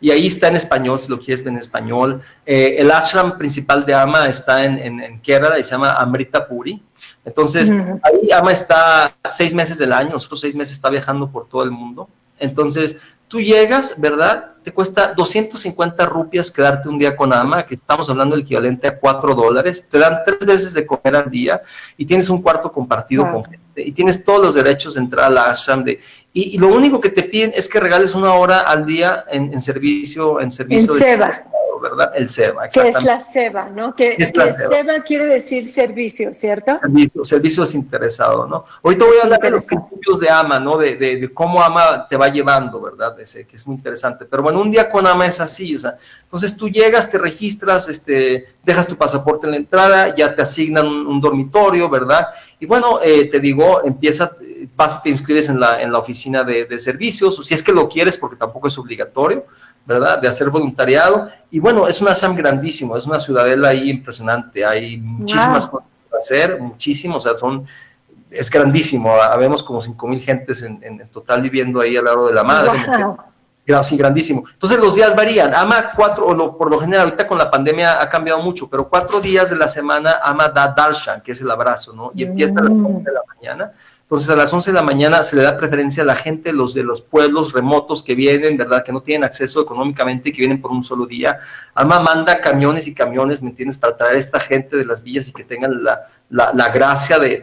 y ahí está en español, si lo quieres ver en español. El ashram principal de Ama está en Kerala y se llama Amrita Puri. Entonces, ahí Ama está 6 meses del año, nosotros 6 meses está viajando por todo el mundo. Entonces, tú llegas, ¿verdad? Te cuesta 250 rupias quedarte un día con Ama, que estamos hablando del equivalente a $4. Te dan 3 veces de comer al día y tienes un cuarto compartido con gente. Y tienes todos los derechos de entrar al ashram. Y lo único que te piden es que regales 1 hora al día en servicio. En seva. ¿Verdad? El seva, exactamente. Que es la seva, ¿no? Que seva quiere decir servicio, ¿cierto? Servicio desinteresado, ¿no? Ahorita voy a hablar de los principios de Ama, ¿no? De cómo Ama te va llevando, ¿verdad? Que es muy interesante. Pero bueno, un día con Ama es así, o sea, entonces tú llegas, te registras, dejas tu pasaporte en la entrada, ya te asignan un dormitorio, ¿verdad? Y bueno, te digo, vas y te inscribes en la oficina de servicios, o si es que lo quieres, porque tampoco es obligatorio, ¿verdad? De hacer voluntariado. Y bueno, es un ashram grandísimo, es una ciudadela ahí impresionante, hay muchísimas cosas para hacer, muchísimo, o sea, es grandísimo, habemos como 5,000 gentes en total viviendo ahí al lado de la madre. Sí, grandísimo. Entonces los días varían. Ama por lo general, ahorita con la pandemia ha cambiado mucho, pero 4 días de la semana Ama da darshan, que es el abrazo, ¿no? Y empieza a las 11 de la mañana. Entonces a las 11 de la mañana se le da preferencia a la gente, los de los pueblos remotos que vienen, ¿verdad? Que no tienen acceso económicamente, que vienen por un solo día. Ama manda camiones y camiones, ¿me entiendes? Para traer a esta gente de las villas y que tengan la gracia de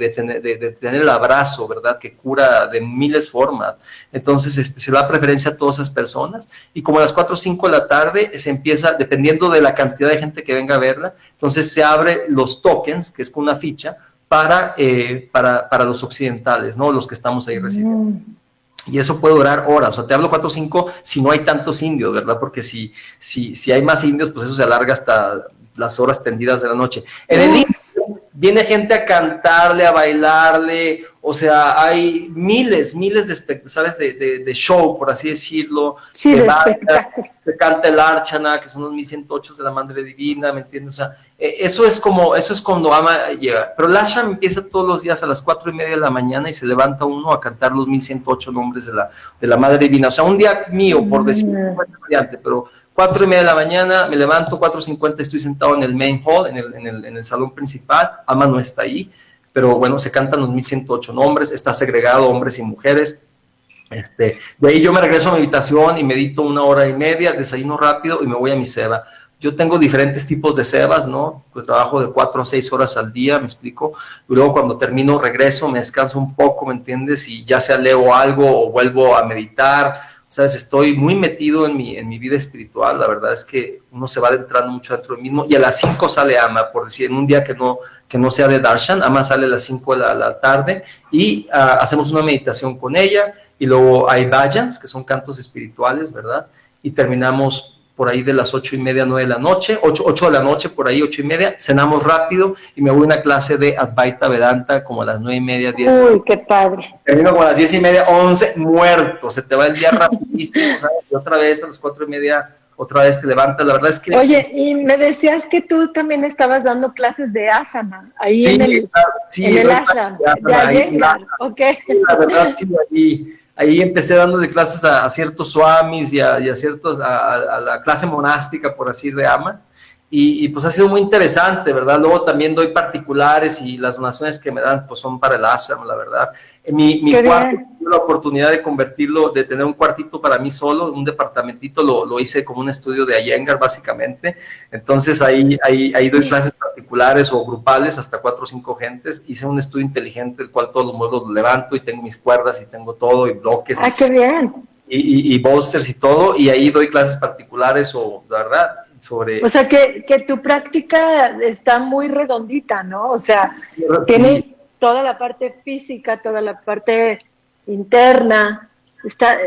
tener el abrazo, ¿verdad? Que cura de miles formas. Entonces se da preferencia a todas esas personas. Y como a las 4 o 5 de la tarde se empieza, dependiendo de la cantidad de gente que venga a verla, entonces se abre los tokens, que es con una ficha, para los occidentales, ¿no? Los que estamos ahí residiendo. Y eso puede durar horas, o sea, te hablo 4 o 5 si no hay tantos indios, ¿verdad? Porque si hay más indios, pues eso se alarga hasta las horas tendidas de la noche. En el indio viene gente a cantarle, a bailarle, o sea, hay miles de ¿sabes? De show, por así decirlo. Sí, de espectáculo. Se canta el Archana, que son los 1108 de la Madre Divina, ¿me entiendes? O sea, eso es cuando Ama llega. Pero el ashram empieza todos los días a las 4:30 de la mañana y se levanta uno a cantar los 1108 nombres de la Madre Divina. O sea, un día mío, por decirlo, pero 4:30 de la mañana, me levanto, 4:50 estoy sentado en el main hall, en el salón principal. Ama no está ahí, pero bueno, se cantan los 1108 nombres, está segregado hombres y mujeres. De ahí yo me regreso a mi habitación y medito 1 hora y media, desayuno rápido y me voy a mi seva. Yo tengo diferentes tipos de sevas, ¿no? Pues trabajo de 4 a 6 horas al día, me explico. Y luego cuando termino regreso, me descanso un poco, ¿me entiendes? Y ya sea leo algo o vuelvo a meditar, ¿sabes? Estoy muy metido en mi vida espiritual. La verdad es que uno se va adentrando mucho dentro del mismo. Y a las 5 sale Ama, por decir, en un día que no sea de darshan, Ama sale a las 5 de la tarde y hacemos una meditación con ella. Y luego hay bhajans, que son cantos espirituales, ¿verdad? Y terminamos por ahí de las 8:30, 9 de la noche, 8 de la noche, por ahí 8:30, cenamos rápido y me voy a una clase de Advaita Vedanta como a las 9:30, 10. Uy, qué padre. Termino como a las 10:30, 11, muerto, se te va el día rapidísimo, ¿sabes? Y otra vez a las 4:30, otra vez te levantas, la verdad es que... Oye, y me decías que tú también estabas dando clases de asana, ahí sí, en el ashram, de Iyengar, ¿ok? Sí, la verdad, sí, ahí empecé dándole clases a ciertos swamis y a la clase monástica, por así de Ama, y pues ha sido muy interesante, ¿verdad? Luego también doy particulares y las donaciones que me dan pues son para el ashram, la verdad. Mi cuarto, tuve la oportunidad de convertirlo, de tener un cuartito para mí solo, un departamentito, lo hice como un estudio de Iyengar básicamente. Entonces ahí doy clases particulares o grupales hasta 4 o 5 gentes. Hice un estudio inteligente, el cual todos los muebles los levanto y tengo mis cuerdas y tengo todo y bloques. ¡Ah, qué bien! y bolsters y todo, y ahí doy clases particulares o, la verdad, sobre... O sea, que tu práctica está muy redondita, ¿no? O sea, Sí, tienes toda la parte física, toda la parte interna. Está,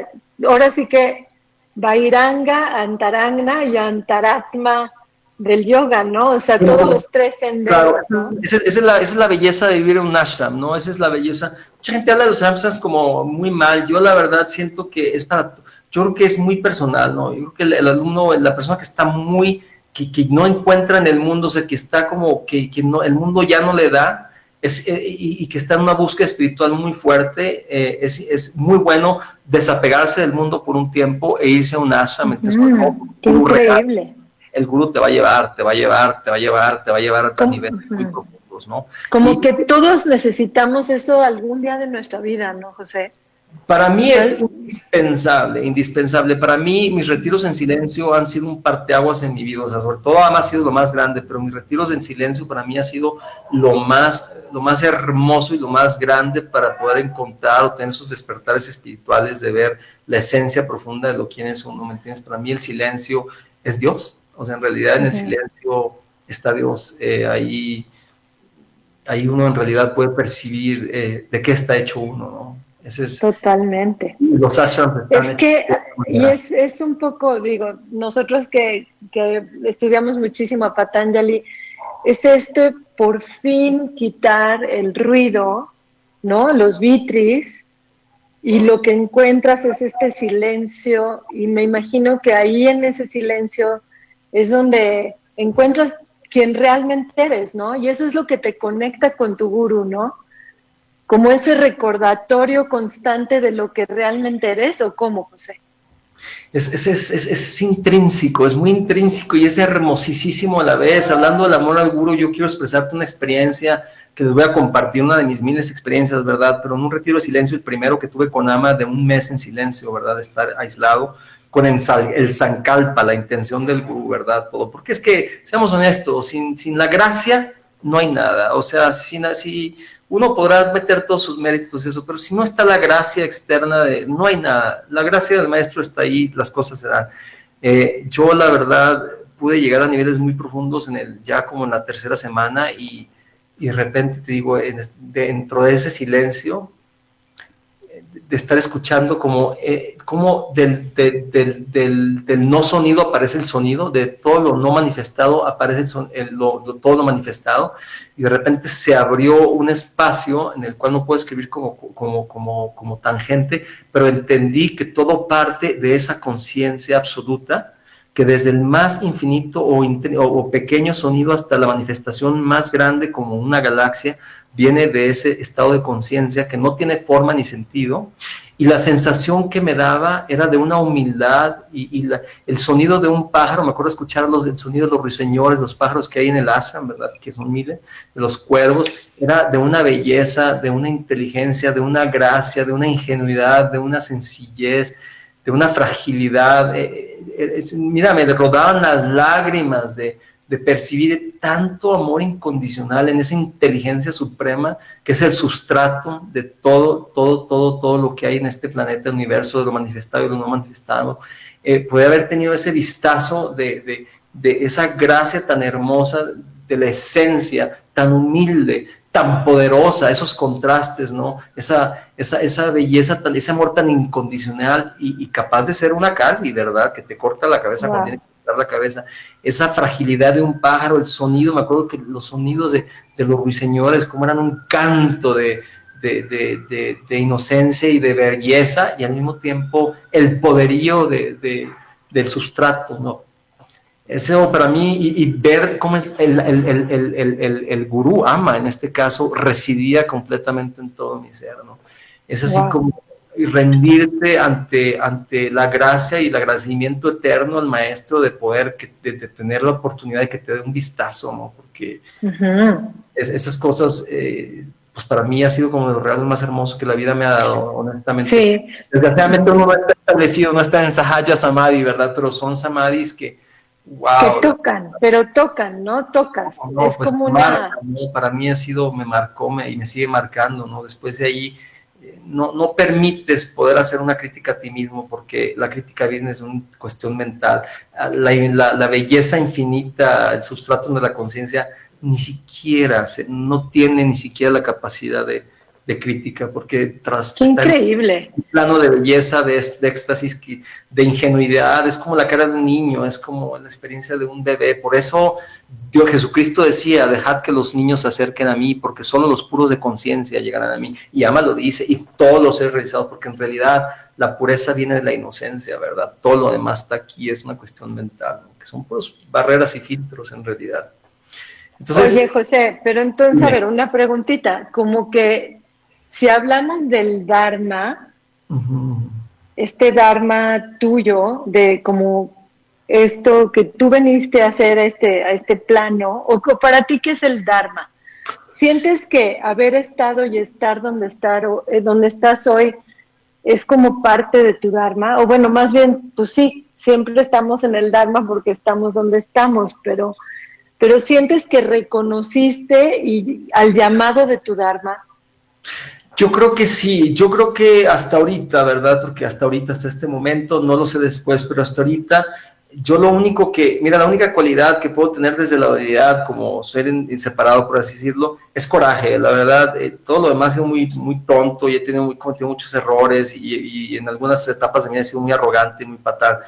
ahora sí que Vairanga, Antaragna y Antaratma del yoga, ¿no? O sea, todos los tres claro, senderos, ¿no? esa es la belleza de vivir en un ashram, ¿no? Esa es la belleza. Mucha gente habla de los ashrams como muy mal. Yo la verdad siento que es para, yo creo que es muy personal, ¿no? Yo creo que el alumno, la persona que está muy, que no encuentra en el mundo, o sea, que está como que no, el mundo ya no le da, y que está en una búsqueda espiritual muy fuerte, es muy bueno desapegarse del mundo por un tiempo e irse a un ashram. Entonces, Qué increíble. el gurú te va a llevar, te va a llevar, te va a llevar, te va a llevar a niveles muy profundos, ¿no? Como que todos necesitamos eso algún día de nuestra vida, ¿no, José? Para mí es indispensable, indispensable. Para mí, mis retiros en silencio han sido un parteaguas en mi vida. O sea, sobre todo ha sido lo más grande, pero mis retiros en silencio para mí ha sido lo más hermoso y lo más grande para poder encontrar o tener esos despertares espirituales de ver la esencia profunda de lo quién es uno, ¿me entiendes? Para mí el silencio es Dios. O sea, en realidad en el silencio está Dios. Ahí uno en realidad puede percibir de qué está hecho uno, ¿no? Ese es, totalmente. los ashrams están Es que, y hechos. es un poco, digo, nosotros que estudiamos muchísimo a Patanjali, es por fin quitar el ruido, ¿no? Los vitris, y lo que encuentras es este silencio, y me imagino que ahí en ese silencio es donde encuentras quién realmente eres, ¿no? Y eso es lo que te conecta con tu gurú, ¿no? Como ese recordatorio constante de lo que realmente eres, ¿o cómo, José? Es intrínseco, es muy intrínseco y es hermosísimo a la vez. Hablando del amor al gurú, yo quiero expresarte una experiencia que les voy a compartir, una de mis miles de experiencias, ¿verdad? Pero en un retiro de silencio, el primero que tuve con Ama, de un mes en silencio, ¿verdad? De estar aislado, con el sankalpa, la intención del gurú, ¿verdad? Todo. Porque es que, seamos honestos, sin la gracia no hay nada. O sea, si uno podrá meter todos sus méritos y eso, pero si no está la gracia externa, no hay nada. La gracia del maestro está ahí, las cosas se dan. Yo, la verdad, pude llegar a niveles muy profundos ya como en la tercera semana y de repente te digo, dentro de ese silencio, de estar escuchando como del no sonido aparece el sonido, de todo lo no manifestado aparece todo lo manifestado, y de repente se abrió un espacio en el cual no puedo escribir como tangente, pero entendí que todo parte de esa conciencia absoluta, que desde el más infinito o pequeño sonido hasta la manifestación más grande como una galaxia, viene de ese estado de conciencia que no tiene forma ni sentido, y la sensación que me daba era de una humildad el sonido de un pájaro. Me acuerdo escuchar el sonido de los ruiseñores, los pájaros que hay en el ashram, ¿verdad? Que son miles, de los cuervos, era de una belleza, de una inteligencia, de una gracia, de una ingenuidad, de una sencillez, de una fragilidad. Mira, me rodaban las lágrimas de percibir tanto amor incondicional en esa inteligencia suprema que es el sustrato de todo lo que hay en este planeta, el universo, de lo manifestado y lo no manifestado. Puede haber tenido ese vistazo de esa gracia tan hermosa, de la esencia tan humilde, tan poderosa, esos contrastes, ¿no? Esa belleza, ese amor tan incondicional y capaz de ser una Kali, ¿verdad? Que te corta la cabeza cuando tiene que cortar la cabeza. Esa fragilidad de un pájaro, el sonido, me acuerdo que los sonidos de los ruiseñores, como eran un canto de inocencia y de belleza, y al mismo tiempo el poderío del sustrato, ¿no? Eso para mí, y ver cómo el gurú Ama, en este caso, residía completamente en todo mi ser, ¿no? Es así como rendirte ante la gracia y el agradecimiento eterno al maestro de poder, de tener la oportunidad de que te dé un vistazo, ¿no? Porque esas cosas, pues para mí ha sido como de los regalos más hermosos que la vida me ha dado, honestamente. Sí. Desgraciadamente uno no está establecido, no está en Sahaja Samadhi, ¿verdad? Pero son samadhis que wow. Que tocan, ¿no? Tocas. No, es pues como marca, ¿no? Para mí me marcó y me sigue marcando, ¿no? Después de ahí no permites poder hacer una crítica a ti mismo, porque la crítica viene de una cuestión mental. La belleza infinita, el sustrato de la conciencia, ni siquiera, no tiene ni siquiera la capacidad de crítica, porque ¡Qué increíble! Un plano de belleza, de éxtasis, de ingenuidad, es como la cara de un niño, es como la experiencia de un bebé. Por eso Dios Jesucristo decía, dejad que los niños se acerquen a mí, porque solo los puros de conciencia llegarán a mí. Y Ama lo dice, y todo lo he realizado, porque en realidad la pureza viene de la inocencia, ¿verdad? Todo lo demás está aquí, es una cuestión mental, ¿no? Que son puros barreras y filtros en realidad. Entonces, oye, José, pero entonces, a ver, una preguntita, como que si hablamos del Dharma, este Dharma tuyo, de como esto que tú veniste a hacer a este plano, o para ti, ¿qué es el Dharma? ¿Sientes que haber estado y estar donde estás hoy es como parte de tu Dharma? O bueno, más bien, pues sí, siempre estamos en el Dharma porque estamos donde estamos, pero ¿sientes que reconociste al llamado de tu Dharma? Yo creo que sí, yo creo que hasta ahorita, ¿verdad? Porque hasta este momento, no lo sé después, pero hasta ahorita, yo lo único la única cualidad que puedo tener desde la dualidad, como ser separado, por así decirlo, es coraje, la verdad. Todo lo demás ha sido muy, muy tonto, y he cometido muchos errores, y en algunas etapas de mi vida he sido muy arrogante, muy fatal.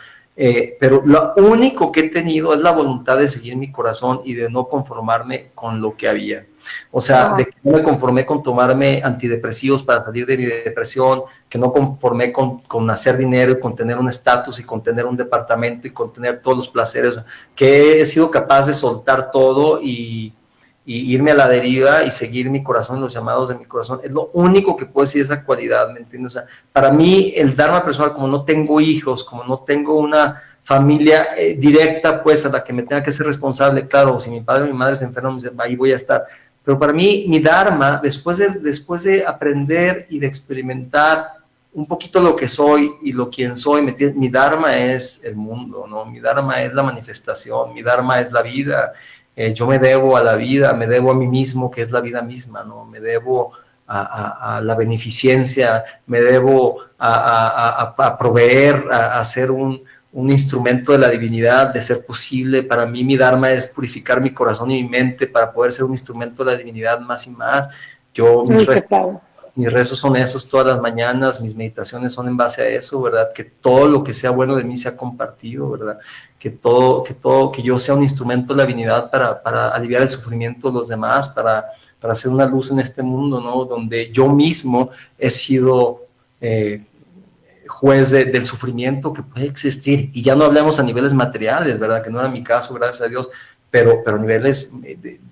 Pero lo único que he tenido es la voluntad de seguir mi corazón y de no conformarme con lo que había. O sea, de que no me conformé con tomarme antidepresivos para salir de mi depresión, que no conformé con hacer dinero y con tener un estatus y con tener un departamento y con tener todos los placeres, que he sido capaz de soltar todo y irme a la deriva y seguir mi corazón, los llamados de mi corazón. Es lo único que puedo decir, esa cualidad, ¿me entiendes? O sea, para mí el Dharma personal, como no tengo hijos, como no tengo una familia directa, pues, a la que me tenga que ser responsable, claro, si mi padre o mi madre se enferman, ahí voy a estar. Pero para mí, mi Dharma, después de aprender y de experimentar un poquito lo que soy y quien soy, mi Dharma es el mundo, ¿no? Mi Dharma es la manifestación, mi Dharma es la vida. Yo me debo a la vida, me debo a mí mismo, que es la vida misma, ¿no? Me debo a la beneficencia, me debo a proveer, a ser un instrumento de la divinidad, de ser posible. Para mí, mi Dharma es purificar mi corazón y mi mente para poder ser un instrumento de la divinidad más y más. Mis rezos son esos todas las mañanas, mis meditaciones son en base a eso, ¿verdad? Que todo lo que sea bueno de mí sea compartido, ¿verdad? Que yo sea un instrumento de la divinidad para aliviar el sufrimiento de los demás, para hacer una luz en este mundo, ¿no? Donde yo mismo he sido juez del sufrimiento que puede existir. Y ya no hablemos a niveles materiales, ¿verdad? Que no era mi caso, gracias a Dios, pero a niveles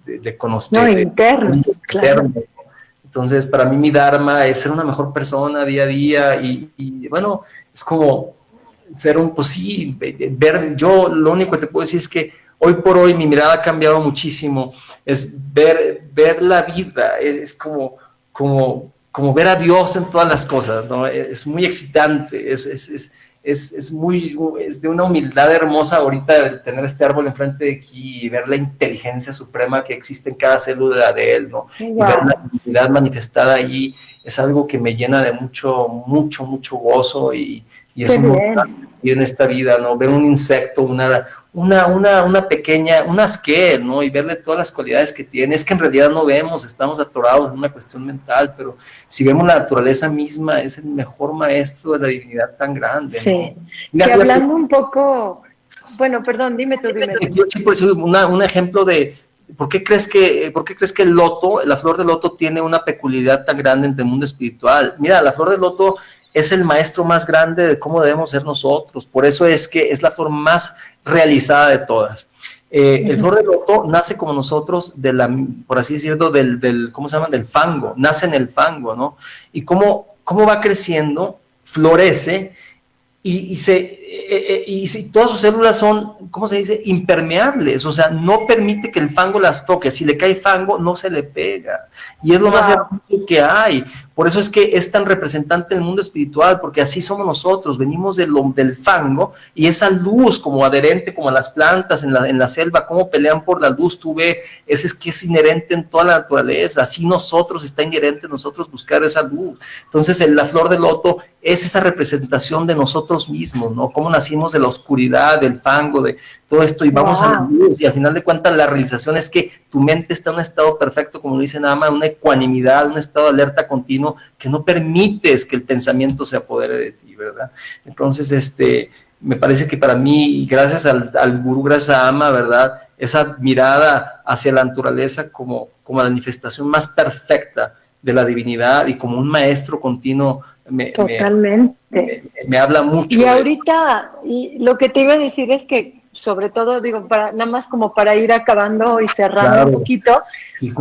de conocimiento. No, internos, claro. Entonces, para mí mi Dharma es ser una mejor persona día a día y bueno, es como ser pues sí, yo lo único que te puedo decir es que hoy por hoy mi mirada ha cambiado muchísimo, es ver la vida, es como ver a Dios en todas las cosas, ¿no? Es muy excitante, es de una humildad hermosa ahorita de tener este árbol enfrente de aquí y ver la inteligencia suprema que existe en cada célula de él, ¿no? Wow. Y ver la divinidad manifestada allí es algo que me llena de mucho, mucho, mucho gozo y es en esta vida, ¿no? Ver un insecto, una pequeña, un asquel, ¿no? Y verle todas las cualidades que tiene. Es que en realidad no vemos, estamos atorados en una cuestión mental, pero si vemos la naturaleza misma, es el mejor maestro de la divinidad tan grande, ¿no? Sí. Mira, que hablando un poco, bueno, perdón, dime tú. Yo sí, por eso, un ejemplo de ¿por qué crees que el loto, la flor de loto, tiene una peculiaridad tan grande en el mundo espiritual? Mira, la flor de loto es el maestro más grande de cómo debemos ser nosotros, por eso es que es la flor más realizada de todas. El flor de loto nace como nosotros, por así decirlo, ¿cómo se llama? Del fango, nace en el fango, ¿no? Y cómo va creciendo, florece, y todas sus células son, ¿cómo se dice?, impermeables, o sea, no permite que el fango las toque. Si le cae fango, no se le pega, y es lo más hermoso que hay. Por eso es que es tan representante del mundo espiritual, porque así somos nosotros, venimos del fango, y esa luz como adherente, como a las plantas en la selva, cómo pelean por la luz, tú ves, ese es que es inherente en toda la naturaleza, así nosotros, está inherente en nosotros buscar esa luz. Entonces la flor de loto es esa representación de nosotros mismos, ¿no? Cómo nacimos de la oscuridad, del fango, de todo esto, y vamos a la luz, y al final de cuentas la realización es que tu mente está en un estado perfecto, como dice Nama, una ecuanimidad, un estado de alerta continuo, que no permites que el pensamiento se apodere de ti, ¿verdad? Entonces, me parece que para mí, y gracias al gurú, gracias a Ama, ¿verdad? Esa mirada hacia la naturaleza como la manifestación más perfecta de la divinidad y como un maestro continuo, Totalmente. me habla mucho. Y ahorita, y lo que te iba a decir es que, sobre todo, digo, nada más como para ir acabando y cerrando un poquito, sí,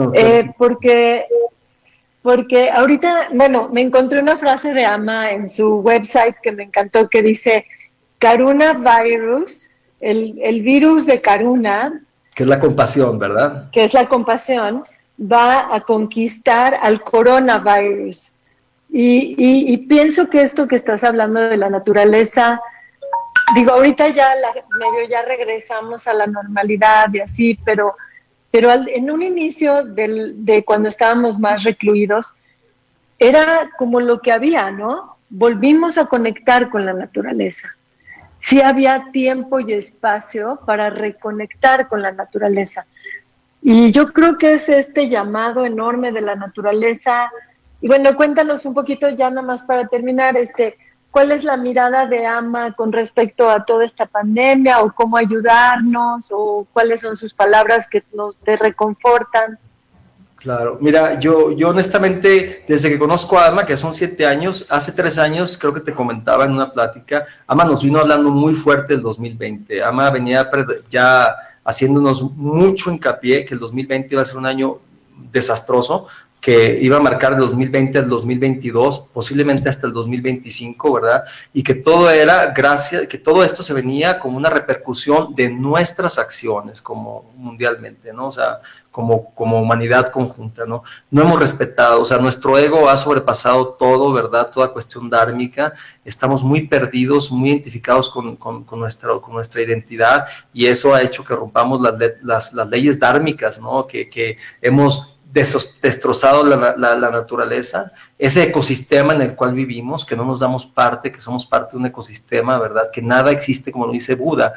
porque ahorita, bueno, me encontré una frase de Ama en su website que me encantó, que dice, Karuna Virus, el virus de Karuna, que es la compasión, ¿verdad? Que es la compasión, va a conquistar al coronavirus. Y pienso que esto que estás hablando de la naturaleza, digo, ahorita ya medio ya regresamos a la normalidad y así, pero en un inicio de cuando estábamos más recluidos, era como lo que había, ¿no? Volvimos a conectar con la naturaleza. Sí había tiempo y espacio para reconectar con la naturaleza. Y yo creo que es este llamado enorme de la naturaleza. Y bueno, cuéntanos un poquito ya nada más para terminar, ¿cuál es la mirada de Ama con respecto a toda esta pandemia o cómo ayudarnos o cuáles son sus palabras que te reconfortan? Claro, mira, yo honestamente, desde que conozco a Ama, que son 7 años, hace 3 años, creo que te comentaba en una plática, Ama nos vino hablando muy fuerte el 2020, Ama venía ya haciéndonos mucho hincapié que el 2020 iba a ser un año desastroso, que iba a marcar del 2020 al 2022, posiblemente hasta el 2025, ¿verdad? Y que todo que todo esto se venía como una repercusión de nuestras acciones, como mundialmente, ¿no? O sea, como humanidad conjunta, ¿no? No hemos respetado, o sea, nuestro ego ha sobrepasado todo, ¿verdad? Toda cuestión dármica, estamos muy perdidos, muy identificados con nuestra identidad, y eso ha hecho que rompamos las leyes dármicas, ¿no? Que hemos destrozado la naturaleza, ese ecosistema en el cual vivimos, que no nos damos parte, que somos parte de un ecosistema, ¿verdad? Que nada existe, como lo dice Buda,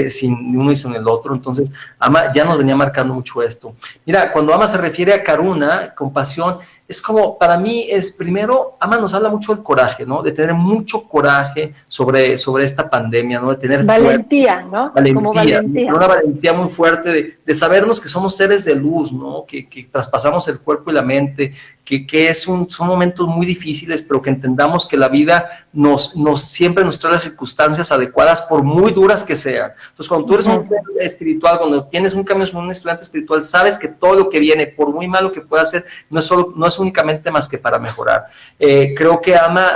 sin uno y sin el otro. Entonces, Ama ya nos venía marcando mucho esto. Mira, cuando Ama se refiere a Karuna, compasión, es como, para mí, primero, Ama nos habla mucho del coraje, ¿no? De tener mucho coraje sobre esta pandemia, ¿no? De tener valentía, ¿no? Como valentía. Una valentía muy fuerte de sabernos que somos seres de luz, ¿no? Que traspasamos el cuerpo y la mente, que son momentos muy difíciles, pero que entendamos que la vida siempre nos trae las circunstancias adecuadas, por muy duras que sean. Entonces, cuando tú eres un ser espiritual, cuando tienes un camino como un estudiante espiritual, sabes que todo lo que viene, por muy malo que pueda ser, no es únicamente más que para mejorar. Creo que Ama,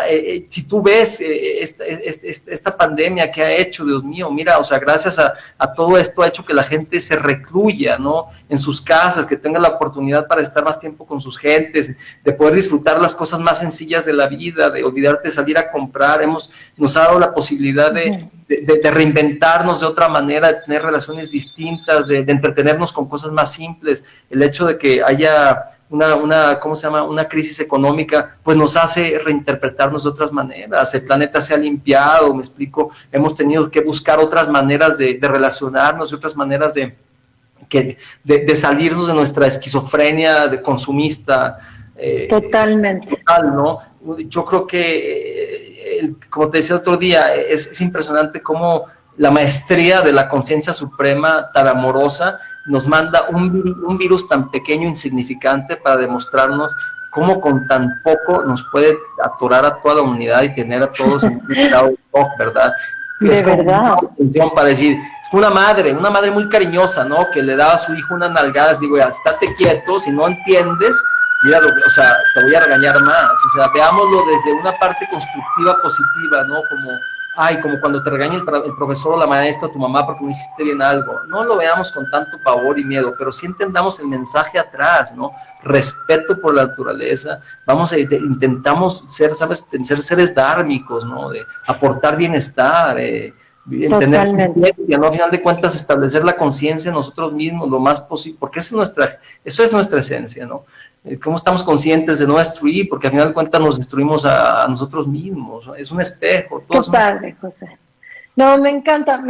si tú ves esta pandemia que ha hecho, Dios mío, mira, o sea, gracias a todo esto ha hecho que la gente se recluya, ¿no? En sus casas, que tenga la oportunidad para estar más tiempo con sus gentes, de poder disfrutar las cosas más sencillas de la vida, de olvidarte de salir a comprar. Nos ha dado la posibilidad de reinventarnos de otra manera, de tener relaciones distintas, de entretenernos con cosas más simples. El hecho de que haya una crisis económica, pues nos hace reinterpretarnos de otras maneras. El planeta se ha limpiado, me explico, hemos tenido que buscar otras maneras de relacionarnos, de otras maneras de salirnos de nuestra esquizofrenia de consumista. Totalmente. Total, ¿no? Yo creo que, como te decía otro día, es impresionante cómo la maestría de la conciencia suprema, tan amorosa, nos manda un virus tan pequeño, insignificante, para demostrarnos cómo con tan poco nos puede atorar a toda la humanidad y tener a todos en un estado de shock, ¿verdad? De verdad. Para decir, es una madre muy cariñosa, ¿no? Que le daba a su hijo unas nalgadas, digo, ya, estate quieto, si no entiendes, mira, o sea, te voy a regañar más. O sea, veámoslo desde una parte constructiva, positiva, ¿no? ay, como cuando te regaña el profesor o la maestra o tu mamá porque no hiciste bien algo. No lo veamos con tanto pavor y miedo, pero sí entendamos el mensaje atrás, ¿no? Respeto por la naturaleza. Intentamos ser, ¿sabes? Ser seres dármicos, ¿no? De aportar bienestar, tener conciencia, ¿no? Al final de cuentas, establecer la conciencia en nosotros mismos lo más posible, porque eso es nuestra esencia, ¿no? ¿Cómo estamos conscientes de no destruir? Porque al final de cuentas nos destruimos a nosotros mismos, ¿no? Es un espejo. Qué padre, José. No, me encanta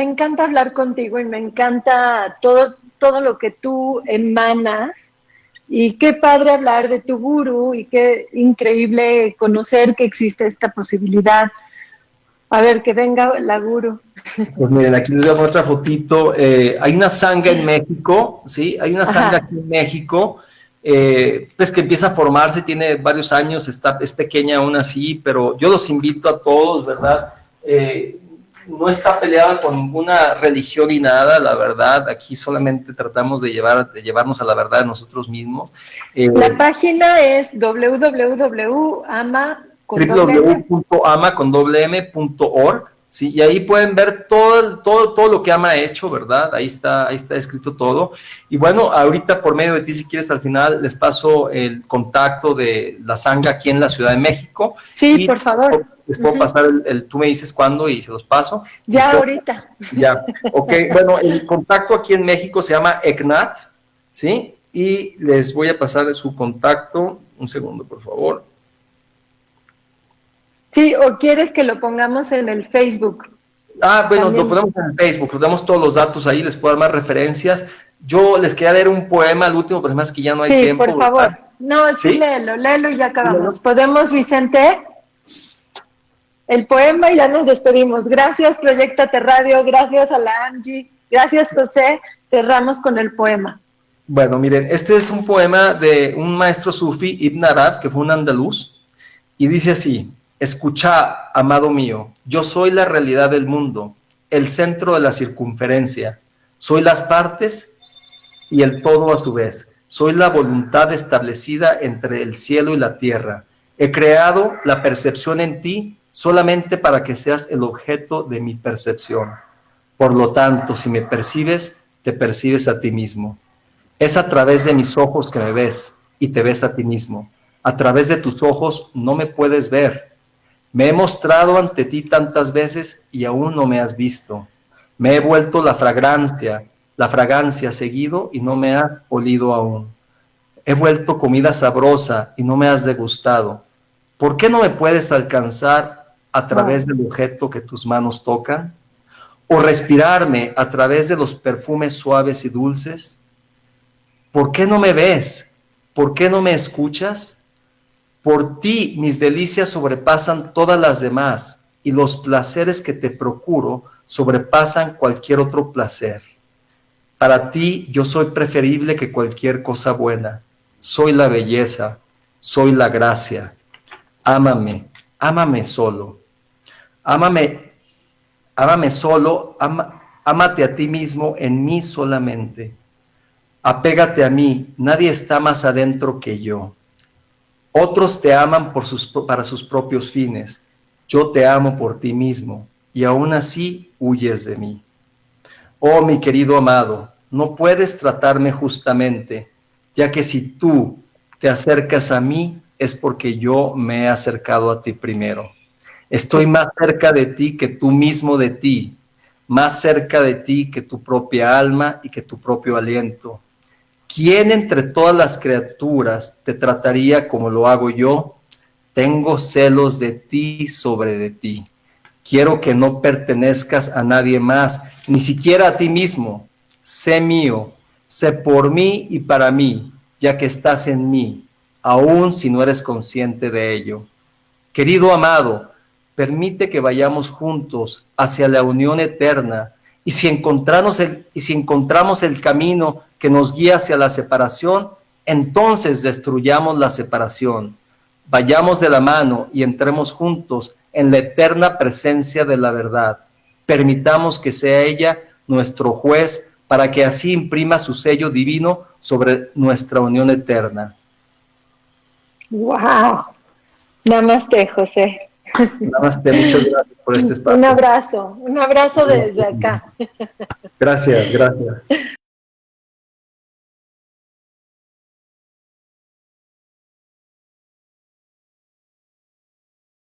hablar contigo y me encanta todo lo que tú emanas. Y qué padre hablar de tu gurú y qué increíble conocer que existe esta posibilidad. A ver, que venga la gurú. Pues miren, aquí les voy a poner otra fotito. Hay una sangha en México, ¿sí? Hay una sangha aquí en México, pues que empieza a formarse, tiene varios años, es pequeña aún así, pero yo los invito a todos, ¿verdad? No está peleada con ninguna religión ni nada, la verdad. Aquí solamente tratamos de llevarnos a la verdad de nosotros mismos. La página es www.ama.org, ¿sí? Y ahí pueden ver todo lo que Ama ha hecho, ¿verdad? Ahí está escrito todo. Y bueno, ahorita por medio de ti, si quieres, al final les paso el contacto de la sangha aquí en la Ciudad de México. Sí, por favor. Les puedo pasar tú me dices cuándo y se los paso. Ya ahorita. Ya, ok. Bueno, el contacto aquí en México se llama ECNAT, ¿sí? Y les voy a pasar su contacto. Un segundo, por favor. Sí, o quieres que lo pongamos en el Facebook. Bueno, también lo ponemos en el Facebook, les damos todos los datos ahí, les puedo dar más referencias. Yo les quería leer un poema al último, pero es más que ya no hay tiempo. Sí, por favor. ¿Verdad? No, sí, léelo y ya acabamos. ¿Podemos, Vicente? El poema y ya nos despedimos. Gracias, Proyectate Radio, gracias a la Angie, gracias, José. Cerramos con el poema. Bueno, miren, este es un poema de un maestro sufí, Ibn Arad, que fue un andaluz, y dice así: escucha, amado mío, yo soy la realidad del mundo, el centro de la circunferencia, soy las partes y el todo a su vez, soy la voluntad establecida entre el cielo y la tierra, he creado la percepción en ti solamente para que seas el objeto de mi percepción. Por lo tanto, si me percibes, te percibes a ti mismo. Es a través de mis ojos que me ves y te ves a ti mismo. A través de tus ojos no me puedes ver. Me he mostrado ante ti tantas veces y aún no me has visto. Me he vuelto la fragancia seguido y no me has olido aún. He vuelto comida sabrosa y no me has degustado. ¿Por qué no me puedes alcanzar a través del objeto que tus manos tocan? ¿O respirarme a través de los perfumes suaves y dulces? ¿Por qué no me ves? ¿Por qué no me escuchas? Por ti mis delicias sobrepasan todas las demás, y los placeres que te procuro sobrepasan cualquier otro placer. Para ti yo soy preferible que cualquier cosa buena. Soy la belleza, soy la gracia. Ámame, ámame solo. Ámame solo, ámate a ti mismo en mí solamente. Apégate a mí, nadie está más adentro que yo. Otros te aman para sus propios fines. Yo te amo por ti mismo, y aún así huyes de mí. Oh, mi querido amado, no puedes tratarme justamente, ya que si tú te acercas a mí, es porque yo me he acercado a ti primero. Estoy más cerca de ti que tú mismo de ti, más cerca de ti que tu propia alma y que tu propio aliento. ¿Quién entre todas las criaturas te trataría como lo hago yo? Tengo celos de ti sobre de ti. Quiero que no pertenezcas a nadie más, ni siquiera a ti mismo. Sé mío, sé por mí y para mí, ya que estás en mí, aun si no eres consciente de ello. Querido amado, permite que vayamos juntos hacia la unión eterna, y si encontramos el camino que nos guía hacia la separación, entonces destruyamos la separación. Vayamos de la mano y entremos juntos en la eterna presencia de la verdad. Permitamos que sea ella nuestro juez, para que así imprima su sello divino sobre nuestra unión eterna. ¡Wow! Namaste, José. Namaste, muchas gracias por este espacio. Un abrazo desde acá. Gracias, gracias.